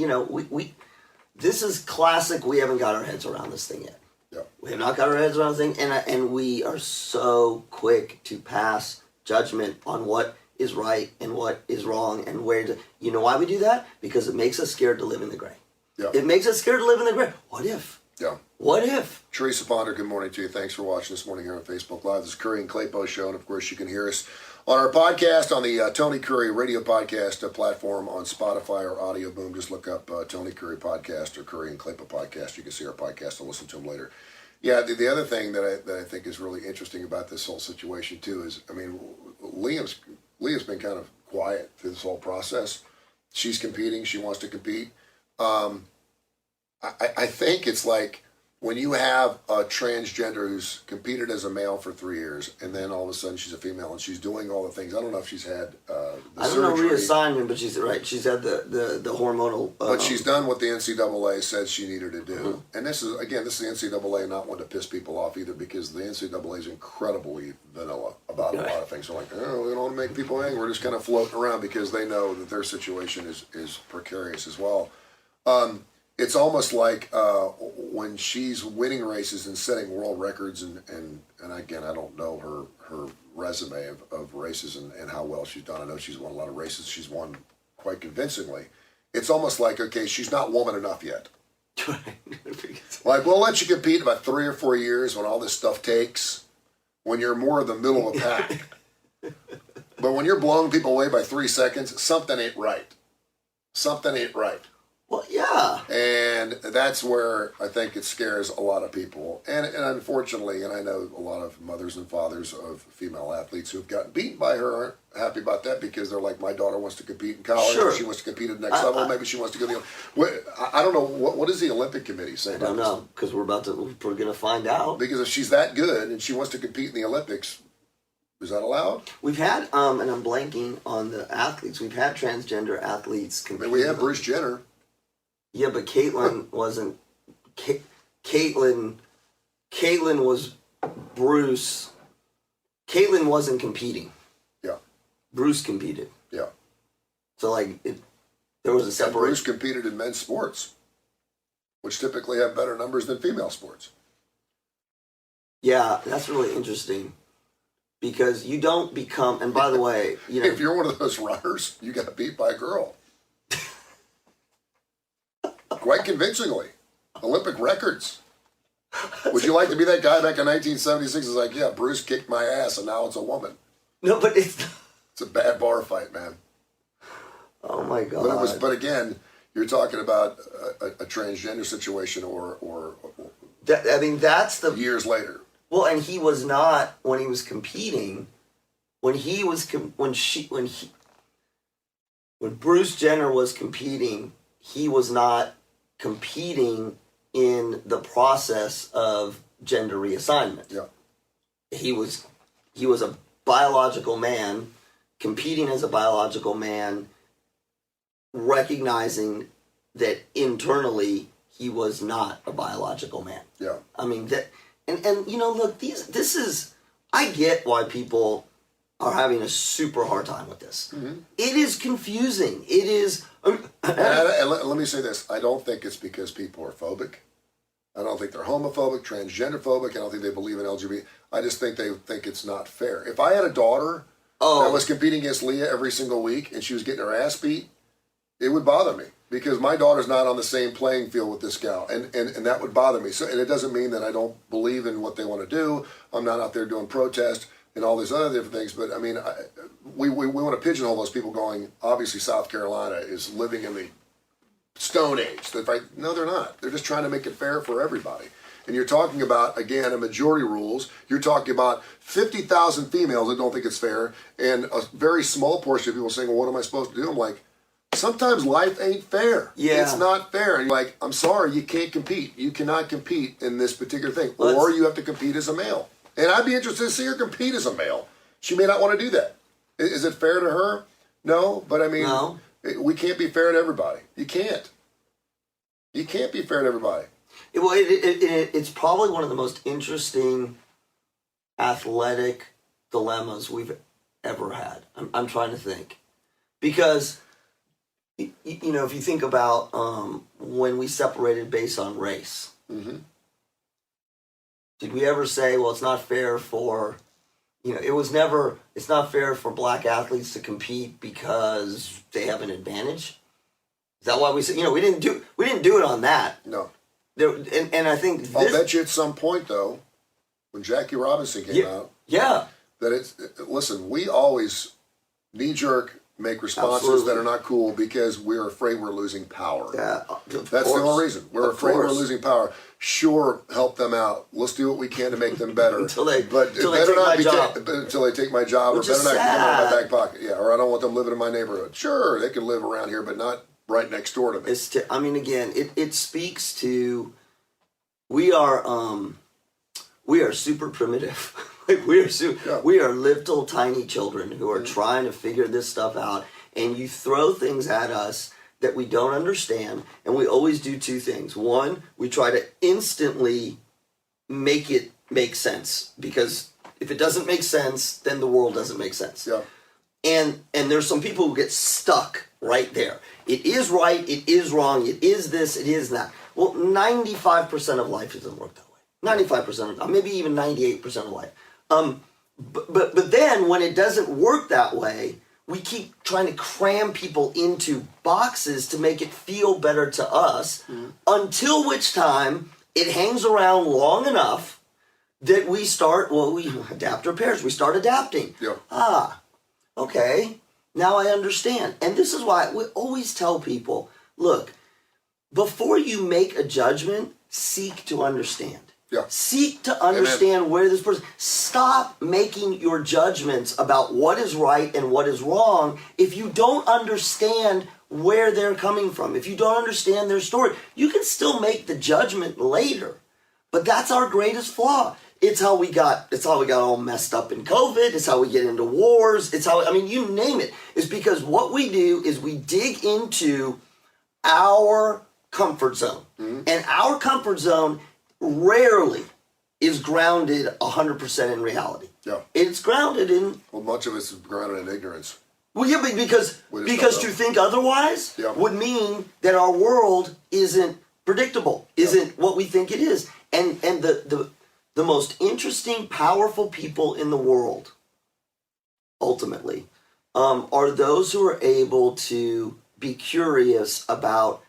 this is classic, we haven't got our heads around this thing yet. Yeah. We have not got our heads around this thing, and we are so quick to pass judgment on what is right and what is wrong and where to, you know why we do that? Because it makes us scared to live in the gray. Yeah. It makes us scared to live in the gray. What if? Yeah. What if? Teresa Ponder, good morning to you. Thanks for watching this morning here on Facebook Live. This is Kurre and Klapow Show, and of course you can hear us on our podcast, on the Tony Kurre Radio podcast platform on Spotify or Audio Boom. Just look up Tony Kurre Podcast or Kurre and Klapow Podcast. You can see our podcast and listen to them later. Yeah, the other thing that I think is really interesting about this whole situation too is, Leah's been kind of quiet through this whole process. She's competing. She wants to compete. I think it's like when you have a transgender who's competed as a male for 3 years, and then all of a sudden she's a female and she's doing all the things. I don't know if she's had the I don't surgery. know reassignment, but she's right. She's had the hormonal. But she's done what the NCAA said she needed to do. And this is the NCAA not one to piss people off either, because the NCAA is incredibly vanilla about a lot of things. They're like, oh, we don't want to make people angry. We're just kind of floating around because they know that their situation is precarious as well. It's almost like when she's winning races and setting world records, and again, I don't know her resume of races and how well she's done. I know she's won a lot of races. She's won quite convincingly. It's almost like, okay, she's not woman enough yet. Like, we'll let you compete about 3 or 4 years when all this stuff takes, when you're more of the middle of the pack. But when you're blowing people away by 3 seconds, something ain't right. Something ain't right. Well, yeah. And that's where I think it scares a lot of people. And unfortunately, and I know a lot of mothers and fathers of female athletes who've gotten beaten by her aren't happy about that because they're like, my daughter wants to compete in college. Sure. Or she wants to compete at the next level. Maybe she wants to go to the... I don't know. What does the Olympic Committee say about this? I don't know, because we're going to find out. Because if she's that good and she wants to compete in the Olympics, is that allowed? We've had, and I'm blanking on the athletes, we've had transgender athletes compete. I mean, we have Bruce Jenner. Yeah, but Caitlyn wasn't. Caitlyn was Bruce. Caitlyn wasn't competing. Yeah. Bruce competed. Yeah. So there was a separation. Bruce competed in men's sports, which typically have better numbers than female sports. Yeah, that's really interesting. Because you don't become, and by the way, if you're one of those runners, you got beat by a girl. Quite convincingly. Olympic records. Would you like to be that guy back in 1976? It's like, yeah, Bruce kicked my ass and now it's a woman. No, but it's a bad bar fight, man. Oh my God. But again, you're talking about a transgender situation or that's the years later. Well, and he was not when he was competing. When Bruce Jenner was competing, he was not competing in the process of gender reassignment. Yeah. He was a biological man competing as a biological man, recognizing that internally he was not a biological man. Yeah. I mean that. And look, this is, I get why people are having a super hard time with this. Mm-hmm. It is confusing. It is... and let me say this. I don't think it's because people are phobic. I don't think they're homophobic, transgender phobic. I don't think they believe in LGBT. I just think they think it's not fair. If I had a daughter that was competing against Leah every single week and she was getting her ass beat, it would bother me. Because my daughter's not on the same playing field with this gal, and that would bother me. So, and it doesn't mean that I don't believe in what they want to do. I'm not out there doing protest and all these other different things. But I mean, we want to pigeonhole those people going, obviously South Carolina is living in the Stone Age. No, they're not. They're just trying to make it fair for everybody. And you're talking about, again, a majority rules. You're talking about 50,000 females that don't think it's fair, and a very small portion of people saying, well, what am I supposed to do? I'm like, sometimes life ain't fair. Yeah. It's not fair. And you're like, I'm sorry, you can't compete. You cannot compete in this particular thing. Or you have to compete as a male. And I'd be interested to see her compete as a male. She may not want to do that. Is it fair to her? No. But I mean, no. We can't be fair to everybody. You can't. You can't be fair to everybody. It's probably one of the most interesting athletic dilemmas we've ever had. I'm trying to think. Because... if you think about when we separated based on race, mm-hmm. Did we ever say, well, it's not fair for, it's not fair for black athletes to compete because they have an advantage? Is that why we said, we didn't do it on that. No. And I think I'll bet you at some point, though, when Jackie Robinson came out, that we always knee-jerk make responses that are not cool because we're afraid we're losing power. Yeah, that's the only reason. We're afraid we're losing power. Sure, help them out. Let's do what we can to make them better. until they take my job, Which or better not get them out of my back sad. pocket. Yeah, or I don't want them living in my neighborhood. Sure, they can live around here, but not right next door to me. It speaks to we are super primitive. We are little tiny children who are trying to figure this stuff out, and you throw things at us that we don't understand, and we always do two things. One, we try to instantly make it make sense, because if it doesn't make sense, then the world doesn't make sense. Yeah. And there's some people who get stuck right there. It is right, it is wrong, it is this, it is that. Well, 95% of life doesn't work that way. 95% of, maybe even 98% of life. But then when it doesn't work that way, we keep trying to cram people into boxes to make it feel better to us, until which time it hangs around long enough that we adapt our pairs. We start adapting. Yeah. Okay, now I understand. And this is why we always tell people, look, before you make a judgment, seek to understand. Yeah. Seek to understand where this person... Stop making your judgments about what is right and what is wrong if you don't understand where they're coming from. If you don't understand their story, you can still make the judgment later. But that's our greatest flaw. It's how we got all messed up in COVID. It's how we get into wars. It's how, you name it. It's because what we do is we dig into our comfort zone. Mm-hmm. And our comfort zone rarely is grounded 100% in reality. Yeah. It's grounded in... Well, much of it's grounded in ignorance. Well, yeah, because to think otherwise would mean that our world isn't predictable, isn't what we think it is. And the most interesting, powerful people in the world, ultimately, are those who are able to be curious about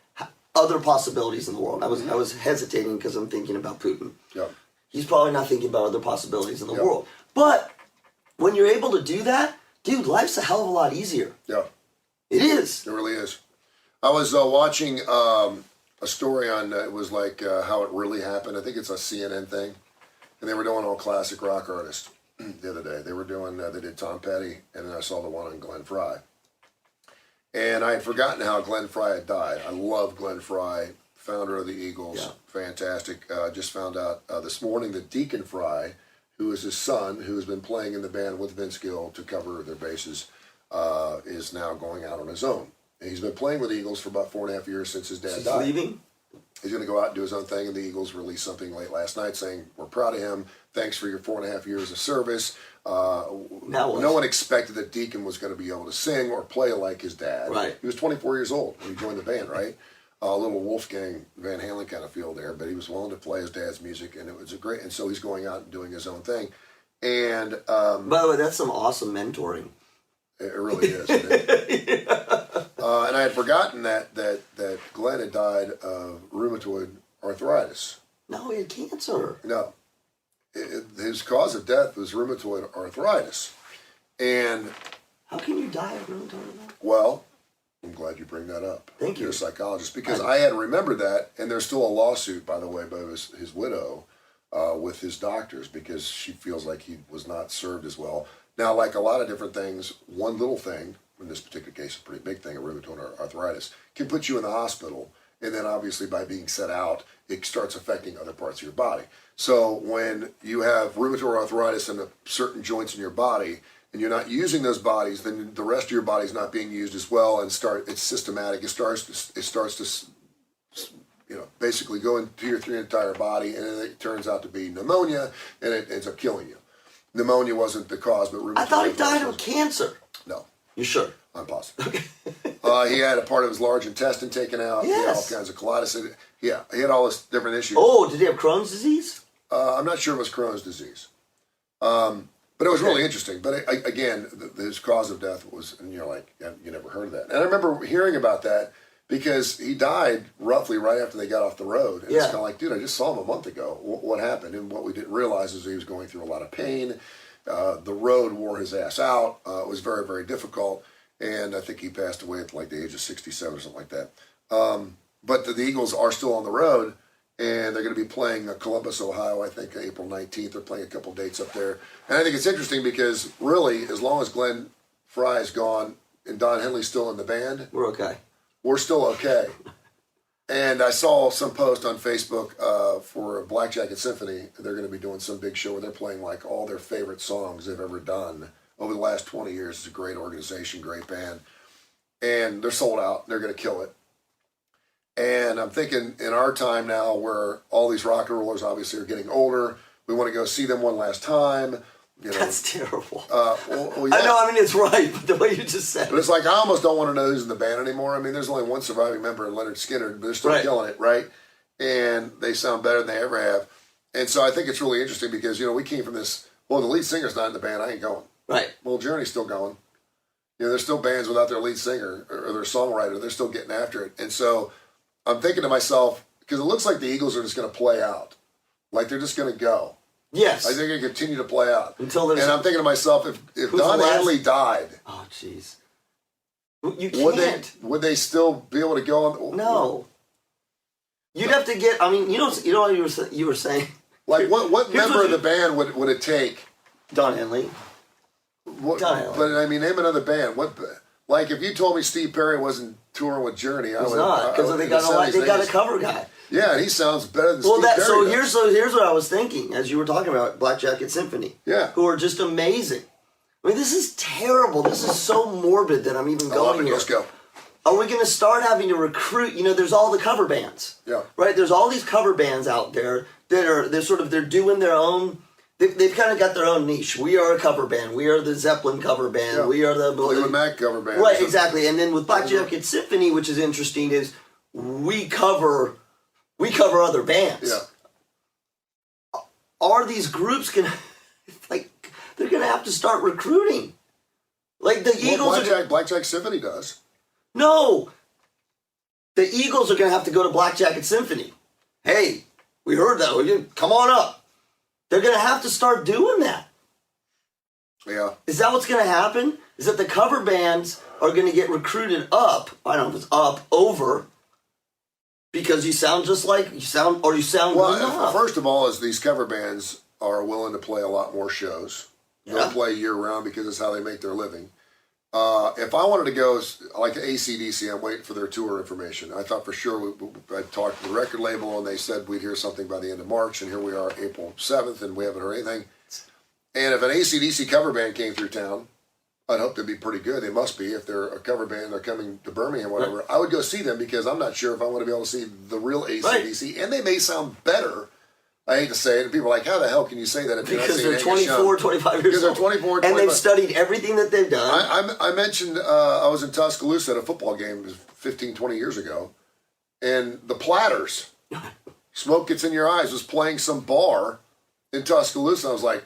other possibilities in the world. I was hesitating because I'm thinking about Putin. Yeah. He's probably not thinking about other possibilities in the world. But when you're able to do that, dude, life's a hell of a lot easier. Yeah. It is. It really is. I was watching a story on, it was like how it really happened. I think it's a CNN thing. And they were doing all classic rock artists the other day. They were doing, they did Tom Petty, and then I saw the one on Glenn Frey. And I had forgotten how Glenn Frey had died. I love Glenn Frey, founder of the Eagles. Yeah. Fantastic. Just found out this morning that Deacon Frey, who is his son, who has been playing in the band with Vince Gill to cover their bases, is now going out on his own. And he's been playing with the Eagles for about 4.5 years since his dad died. Leaving? He's going to go out and do his own thing, and the Eagles released something late last night saying, we're proud of him. Thanks for your 4.5 years of service. No one expected that Deacon was going to be able to sing or play like his dad. Right. He was 24 years old when he joined the band, right? A little Wolfgang Van Halen kind of feel there, but he was willing to play his dad's music, and it was great. And so he's going out and doing his own thing. And by the way, that's some awesome mentoring. It really is. And I had forgotten that Glenn had died of rheumatoid arthritis. No, he had cancer. No. His cause of death was rheumatoid arthritis. And... How can you die of rheumatoid arthritis? Well, I'm glad you bring that up. Thank you. You're a psychologist. Because I had remembered that, and there's still a lawsuit, by the way, by his widow with his doctors because she feels like he was not served as well. Now, like a lot of different things, one little thing, in this particular case, a pretty big thing, a rheumatoid arthritis, can put you in the hospital. And then obviously by being set out, it starts affecting other parts of your body. So when you have rheumatoid arthritis in certain joints in your body, and you're not using those bodies, then the rest of your body is not being used as well, and it's systematic. It starts to basically go into your entire body, and then it turns out to be pneumonia, and it ends up killing you. Pneumonia wasn't the cause, but rheumatoid I thought he died of cancer. No. You sure? I'm positive. Okay. He had a part of his large intestine taken out. Yes. He had all kinds of colitis. Yeah, he had all this different issues. Oh, did he have Crohn's disease? I'm not sure it was Crohn's disease. But it was really interesting. But again, his cause of death was, and you're like, you never heard of that. And I remember hearing about that because he died roughly right after they got off the road. And it's kind of like, dude, I just saw him a month ago. What happened? And what we didn't realize is he was going through a lot of pain. The road wore his ass out. It was very, very difficult. And I think he passed away at like the age of 67 or something like that. But the Eagles are still on the road. And they're going to be playing Columbus, Ohio, I think, April 19th. They're playing a couple dates up there. And I think it's interesting because, really, as long as Glenn Frey is gone and Don Henley's still in the band, we're okay. We're still okay. And I saw some post on Facebook for Black Jacket Symphony. They're going to be doing some big show where they're playing like all their favorite songs they've ever done over the last 20 years. It's a great organization, great band. And they're sold out. They're going to kill it. And I'm thinking in our time now where all these rock and rollers obviously are getting older, we want to go see them one last time. You know. That's terrible. Well, yeah. I know, it's right, but the way you just said it. But it's like I almost don't want to know who's in the band anymore. I mean, there's only one surviving member in Leonard Skinner, but they're still killing it, right? And they sound better than they ever have. And so I think it's really interesting because, we came from this, well, the lead singer's not in the band, I ain't going. Right. Well, Journey's still going. There's still bands without their lead singer or their songwriter. They're still getting after it. And so I'm thinking to myself, because it looks like the Eagles are just going to play out. Like they're just going to go. Yes. I think they're going to continue to play out. Until there's... And I'm thinking to myself, if Don Henley died... Oh, jeez. You can't. Would they still be able to go on? No. You'd have to get... I mean, you know what you were saying? Like, what member of the band would it take? Don Henley. Don Henley. But, I mean, name another band. Like, if you told me Steve Perry wasn't touring with Journey, I would... He's not, because they got a cover guy. Yeah, and he sounds better than Steve Perry. So here's what I was thinking, as you were talking about Black Jacket Symphony. Yeah. Who are just amazing. I mean, this is terrible. This is so morbid that I'm even going here. Let's go. Are we going to start having to recruit? You know, there's all the cover bands. Yeah. Right? There's all these cover bands out there they're doing their own... They've kind of got their own niche. We are a cover band. We are the Zeppelin cover band. Yeah. We are the... Fleetwood Mac cover band. Right, exactly. And then with Black Jacket Symphony, which is interesting, is we cover other bands. Yeah. Are these groups they're going to have to start recruiting? Like the Eagles... Black Jacket Symphony does. No! The Eagles are going to have to go to Black Jacket Symphony. Hey, we heard that. Come on up. They're going to have to start doing that. Yeah. Is that what's going to happen? Is that the cover bands are going to get recruited up? I don't know if it's up, over, because you sound just like you sound good enough. First of all, is these cover bands are willing to play a lot more shows. They'll play year round because it's how they make their living. If I wanted to go, like AC/DC, I'm waiting for their tour information. I thought for sure I'd talked to the record label, and they said we'd hear something by the end of March, and here we are, April 7th, and we haven't heard anything. And if an AC/DC cover band came through town, I'd hope they'd be pretty good. They must be. If they're a cover band, they're coming to Birmingham, whatever. Right. I would go see them because I'm not sure if I want to be able to see the real AC/DC, right. And they may sound better. I hate to say it, and people are like, how the hell can you say that? Because they're 24, 25 years old. Because they're 24, 25. And they've studied everything that they've done. I mentioned I was in Tuscaloosa at a football game 15, 20 years ago, and the Platters, Smoke Gets in Your Eyes, was playing some bar in Tuscaloosa. I was like,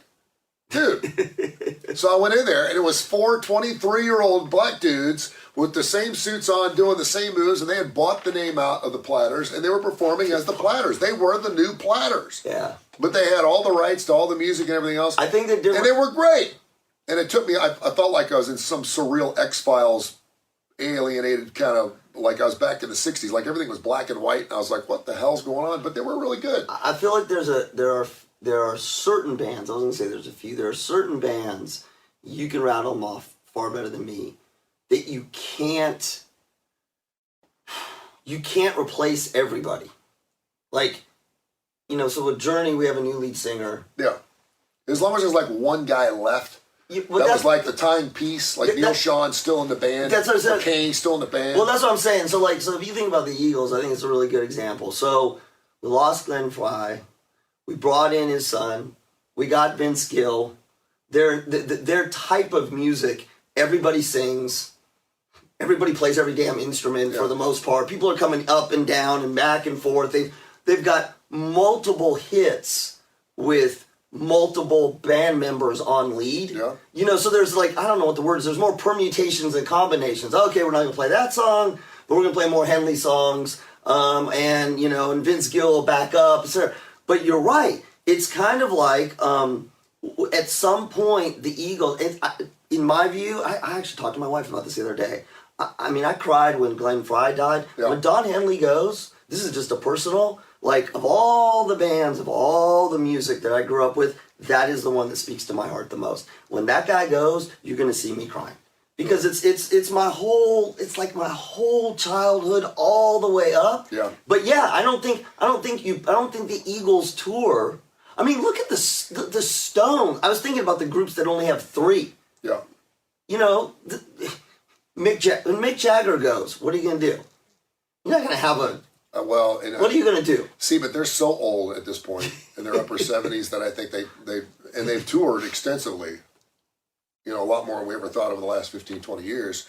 dude. So I went in there, and it was 4 23-year-old black dudes with the same suits on, doing the same moves, and they had bought the name out of the Platters, and they were performing as the Platters. They were the new Platters. Yeah. But they had all the rights to all the music and everything else. I think they did. And they were great. And it took me, I felt like I was in some surreal X-Files, alienated kind of, like I was back in the 60s. Like everything was black and white, and I was like, what the hell's going on? But they were really good. I feel like there are certain bands, I was going to say there's a few, there are certain bands, you can rattle them off far better than me, that you can't replace everybody. Like, you know, so with Journey, we have a new lead singer. Yeah. As long as there's like one guy left, that was like the timepiece, like Neil Sean's still in the band. That's what I said. Kane's still in the band. Well, that's what I'm saying. So if you think about the Eagles, I think it's a really good example. So we lost Glenn Frey. We brought in his son. We got Vince Gill. Their type of music, everybody sings. Everybody plays every damn instrument for the most part. People are coming up and down and back and forth. They've got multiple hits with multiple band members on lead. Yeah. You know, so there's like, I don't know what the word is. There's more permutations and combinations. Okay, we're not going to play that song, but we're going to play more Henley songs. And Vince Gill will back up, etc. But you're right. It's kind of like at some point the Eagles, in my view, I actually talked to my wife about this the other day. I cried when Glenn Frey died. Yeah. When Don Henley goes, this is just a personal, like of all the bands, of all the music that I grew up with, that is the one that speaks to my heart the most. When that guy goes, you're going to see me crying. Because it's my whole childhood all the way up. Yeah. But yeah, I don't think the Eagles tour. I mean, look at the Stones. I was thinking about the groups that only have 3. Yeah. You know, when Mick Jagger goes, what are you going to do? You're not going to have a. What are you going to do? See, but they're so old at this point in their upper 70s that I think they've toured extensively. You know, a lot more than we ever thought over the last 15, 20 years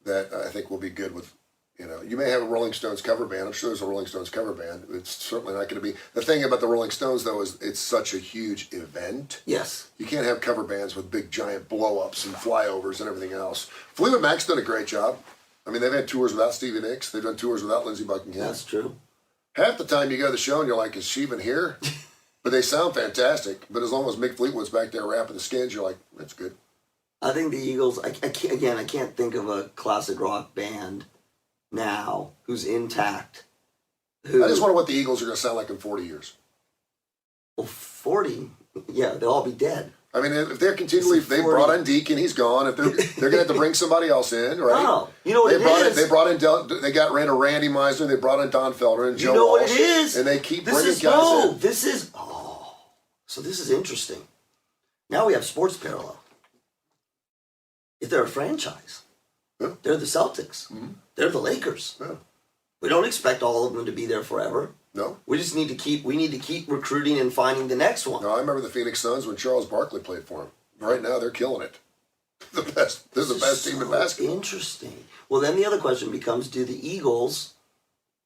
that I think will be good with, you may have a Rolling Stones cover band. I'm sure there's a Rolling Stones cover band. It's certainly not going to be. The thing about the Rolling Stones, though, is it's such a huge event. Yes. You can't have cover bands with big, giant blow-ups and flyovers and everything else. Fleetwood Mac's done a great job. I mean, they've had tours without Stevie Nicks. They've done tours without Lindsey Buckingham. That's true. Half the time you go to the show and you're like, is she even here? But they sound fantastic. But as long as Mick Fleetwood's back there rapping the skins, you're like, that's good. I think the Eagles, I can't think of a classic rock band now who's intact. I just wonder what the Eagles are going to sound like in 40 years. Well, 40, yeah, they'll all be dead. I mean, if they're continually, they brought in Deacon, he's gone. If they're going to have to bring somebody else in, right? No, you know what They brought in, they got rid of Randy Meisner, they brought in Don Felder and Joe You know Walsh, what it is? and they keep bringing guys in. So this is interesting. Now we have sports parallel. If they're a franchise, they're the Celtics. Mm-hmm. They're the Lakers. Yeah. We don't expect all of them to be there forever. No. We just need to keep recruiting and finding the next one. No, I remember the Phoenix Suns when Charles Barkley played for them. Right now they're killing it. They're the best team in basketball. Interesting. Well, then the other question becomes, do the Eagles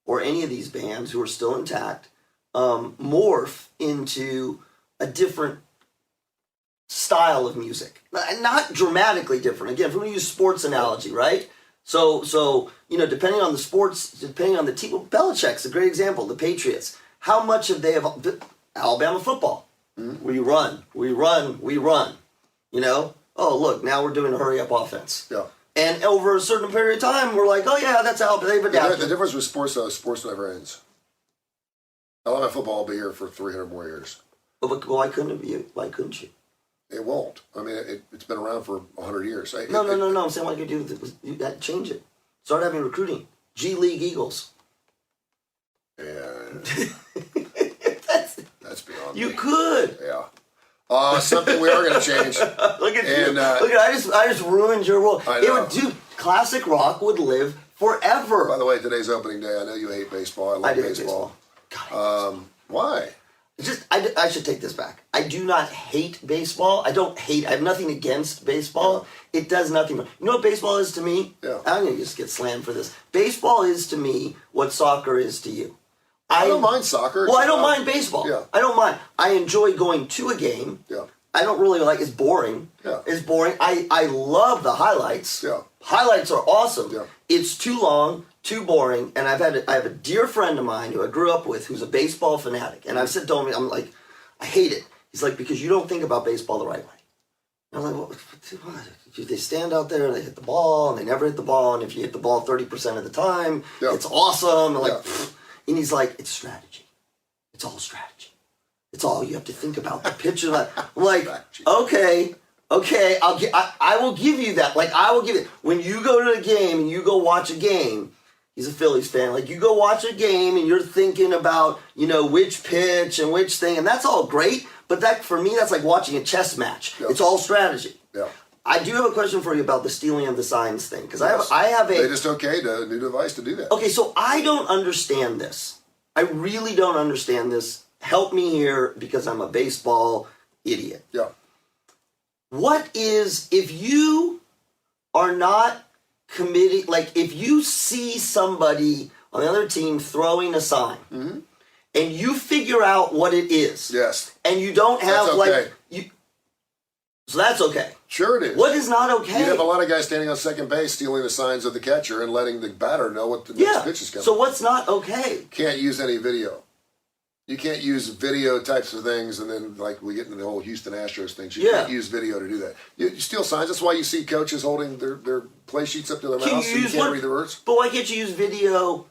or any of these bands who are still intact morph into a different style of music? Not dramatically different. Again, if we're going to use sports analogy, right? So depending on the sports, depending on the team, well, Belichick's a great example. The Patriots. How much have they Alabama football? Mm-hmm. We run. Oh look, now we're doing a hurry up offense. Yeah. And over a certain period of time, we're like, oh yeah, that's how they've adapted. The difference with sports, though, is sports never ends. Alabama football will be here for 300 more years. But why couldn't you? It won't. I mean, it's been around for 100 years. No. I'm saying what you do, change it. Start having recruiting. G League Eagles. Yeah. That's beyond You me. Could. Yeah. Something we are going to change. Look at you. Look at I just ruined your world. I know. Classic rock would live forever. By the way, today's opening day. I know you hate baseball. I love baseball. God, why? I should take this back. I do not hate baseball. I have nothing against baseball. Yeah. It does nothing. You know what baseball is to me? Yeah. I'm going to just get slammed for this. Baseball is to me what soccer is to you. I don't mind soccer. Well, I don't mind baseball. Yeah. I don't mind. I enjoy going to a game. Yeah. I don't really like it's boring. Yeah. It's boring. I love the highlights. Yeah. Highlights are awesome. Yeah. It's too long, too boring, and I have a dear friend of mine who I grew up with who's a baseball fanatic, and I've said to him, I'm like, I hate it. He's like, because you don't think about baseball the right way. And I'm like, well, they stand out there and they hit the ball, and they never hit the ball, and if you hit the ball 30% of the time, it's awesome. And and he's like, it's strategy. It's all strategy. It's all you have to think about. The pitch. I'm like, okay, I will give you that. Like, I will give it. When you go to a game and you go watch a game, he's a Phillies fan. Like, you go watch a game and you're thinking about, which pitch and which thing, and that's all great. But that, for me, that's like watching a chess match. Yep. It's all strategy. Yeah. I do have a question for you about the stealing of the signs thing, because yes. I have a. They just okayed a new device to do that. Okay, so I don't understand this. I really don't understand this. Help me here, because I'm a baseball idiot. Yeah. What is, if you are not committing, like if you see somebody on the other team throwing a sign, mm-hmm. and you figure out what it is, yes, and you don't have okay. So that's okay. Sure it is. What is not okay? You have a lot of guys standing on second base stealing the signs of the catcher and letting the batter know what the next pitch is coming. So what's not okay? Can't use any video. You can't use video types of things, and then like we get into the whole Houston Astros things. You can't use video to do that. You steal signs. That's why you see coaches holding their play sheets up to their mouth so you can't read the words. But why can't you use video?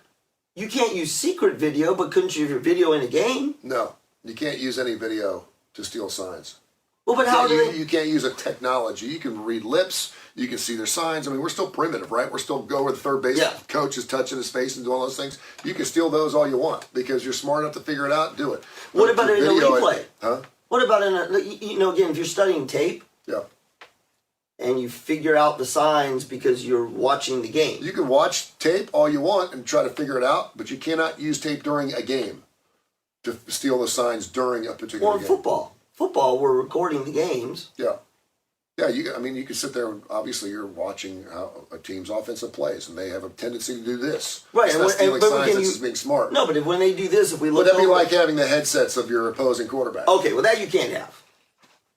You can't use secret video, but couldn't you use your video in a game? No, you can't use any video to steal signs. Well, but how do you can't use a technology. You can read lips. You can see their signs. I mean, we're still primitive, right? We're still go where the third base coach is touching his face and doing all those things. You can steal those all you want because you're smart enough to figure it out and do it. What about in a replay? Huh? What about in a, again, if you're studying tape and you figure out the signs because you're watching the game. You can watch tape all you want and try to figure it out, but you cannot use tape during a game to steal the signs during a particular game. Football, we're recording the games. Yeah. Yeah, you can sit there and obviously you're watching how a team's offensive plays, and they have a tendency to do this. Right. It's not stealing signs, it's just being smart. No, but when they do this, if we look would that be like having the headsets of your opposing quarterback? Okay, well that you can't have.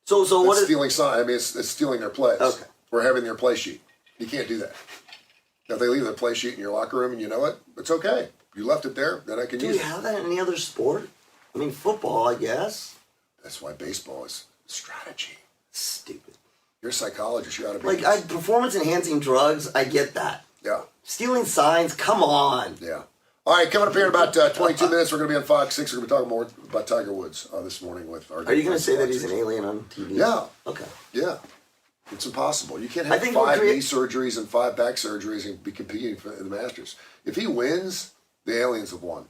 So what is stealing signs? I mean, it's stealing their plays. Okay. Or having their play sheet. You can't do that. Now, if they leave their play sheet in your locker room and you know it, it's okay. You left it there, then I can Do use we it. have that in any other sport? I mean, football, I guess. That's why baseball is strategy. Stupid. You're a psychologist. You ought to be. Like, performance-enhancing drugs, I get that. Yeah. Stealing signs, come on. Yeah. All right, coming up here in about 22 minutes, we're going to be on Fox 6. We're going to be talking more about Tiger Woods this morning with our. Are you going to say that Fox he's 6. an alien on TV? Yeah. Okay. Yeah. It's impossible. You can't I have think 5 knee surgeries and 5 back surgeries and be competing for the Masters. If he wins, the aliens have won.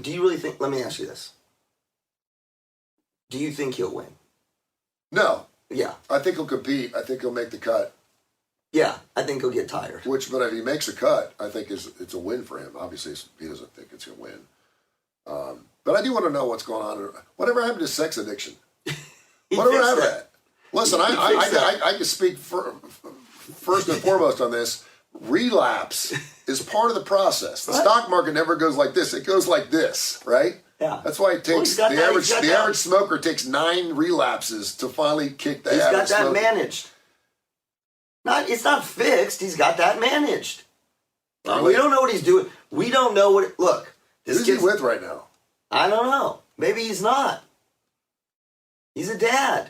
Do you really think? Let me ask you this. Do you think he'll win? No. Yeah. I think he'll compete. I think he'll make the cut. Yeah, I think he'll get tired. But if he makes a cut, I think it's a win for him. Obviously, he doesn't think it's going to win. But I do want to know what's going on. Whatever happened to sex addiction? Whatever happened to that? Listen, I can speak first and foremost on this. Relapse is part of the process. The stock market never goes like this. It goes like this, right? Yeah. That's why it takes the average smoker takes 9 relapses to finally kick the average He's got that smoker. managed. It's not fixed. He's got that managed. Really? We don't know what he's doing. We don't know what. Look, Who's he with right now? I don't know. Maybe he's not. He's a dad.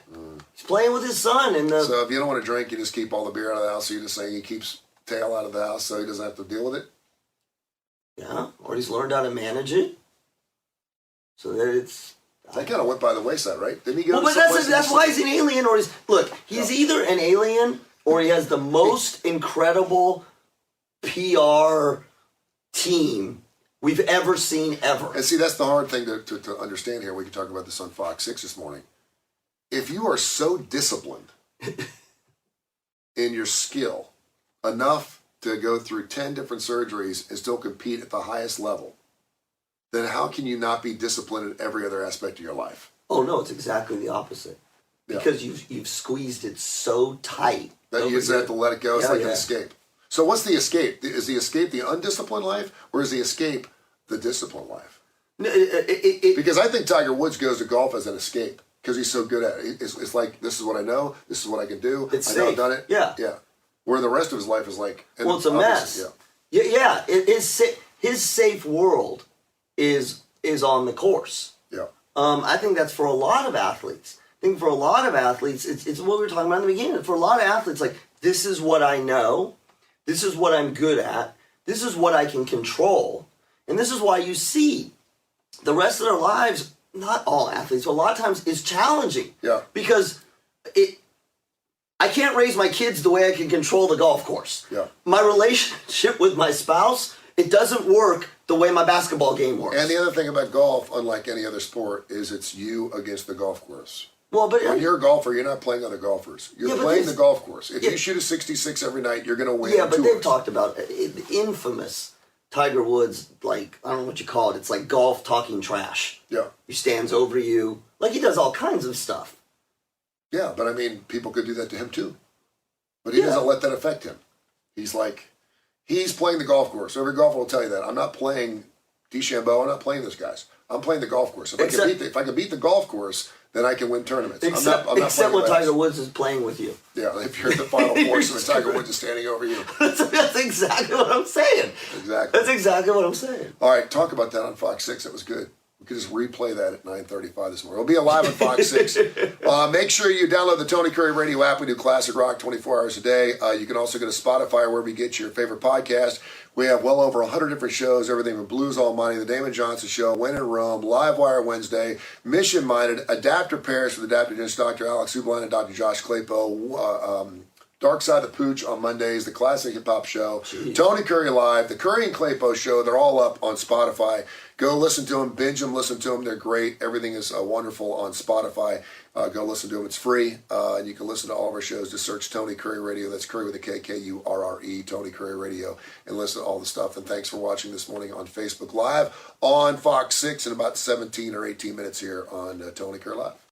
He's playing with his son. So if you don't want to drink, you just keep all the beer out of the house. So you're just saying he keeps tail out of the house so he doesn't have to deal with it? Yeah, or he's learned how to manage it. So that it's... That kind of went by the wayside, right? Didn't he go Well, but that's why he's an alien, or he's either an alien or he has the most incredible PR team we've ever seen ever. And see, that's the hard thing to understand here. We can talk about this on Fox 6 this morning. If you are so disciplined in your skill enough to go through 10 different surgeries and still compete at the highest level, then how can you not be disciplined in every other aspect of your life? Oh, no, it's exactly the opposite. Yeah. Because you've squeezed it so tight. That you just have to let it go. It's like an escape. So what's the escape? Is the escape the undisciplined life, or is the escape the disciplined life? No, Because I think Tiger Woods goes to golf as an escape because he's so good at it. It's like, this is what I know. This is what I can do. It's I know I've safe. done it. Yeah. Yeah. Where the rest of his life is like... Well, it's a mess. Yeah. His safe world is on the course. Yeah. I think that's for a lot of athletes. I think for a lot of athletes, it's what we were talking about in the beginning. For a lot of athletes, like, this is what I know. This is what I'm good at. This is what I can control. And this is why you see the rest of their lives, not all athletes, but a lot of times is challenging. Yeah. Because I can't raise my kids the way I can control the golf course. Yeah. My relationship with my spouse, it doesn't work the way my basketball game works. And the other thing about golf, unlike any other sport, is it's you against the golf course. Well, but When you're a golfer, you're not playing other golfers. You're playing the golf course. If you shoot a 66 every night, you're going to win. Yeah, but they've talked about infamous Tiger Woods, like, I don't know what you call it. It's like golf talking trash. Yeah. He stands over you. Like, he does all kinds of stuff. Yeah, but I mean, people could do that to him too. But he doesn't let that affect him. He's playing the golf course. Every golfer will tell you that. I'm not playing DeChambeau. I'm not playing those guys. I'm playing the golf course. If I can beat the golf course, then I can win tournaments. Except when Tiger Woods is playing with you. Yeah, if you're at the final portion and Tiger Woods is standing over you. That's exactly what I'm saying. Exactly. That's exactly what I'm saying. All right, talk about that on Fox 6. That was good. We could just replay that at 9:35 this morning. We'll be live on Fox 6. Make sure you download the Tony Kurre Radio app. We do classic rock 24 hours a day. You can also go to Spotify or wherever you get your favorite podcast. We have well over 100 different shows, everything from Blues Almighty, The Damon Johnson Show, When in Rome, Live Wire Wednesday, Mission Minded, Adapter Paris with Adapter Dentist Dr. Alex Subline and Dr. Josh Klapow, Dark Side of the Pooch on Mondays, the Classic Hip Hop Show, Tony Kurre Live, the Kurre and Klapow Show. They're all up on Spotify. Go listen to them, binge them, listen to them. They're great. Everything is wonderful on Spotify. Go listen to them. It's free. And you can listen to all of our shows. Just search Tony Kurre Radio. That's Kurre with a K, K-U-R-R-E, Tony Kurre Radio, and listen to all the stuff. And thanks for watching this morning on Facebook Live, on Fox 6 in about 17 or 18 minutes here on Tony Kurre Live.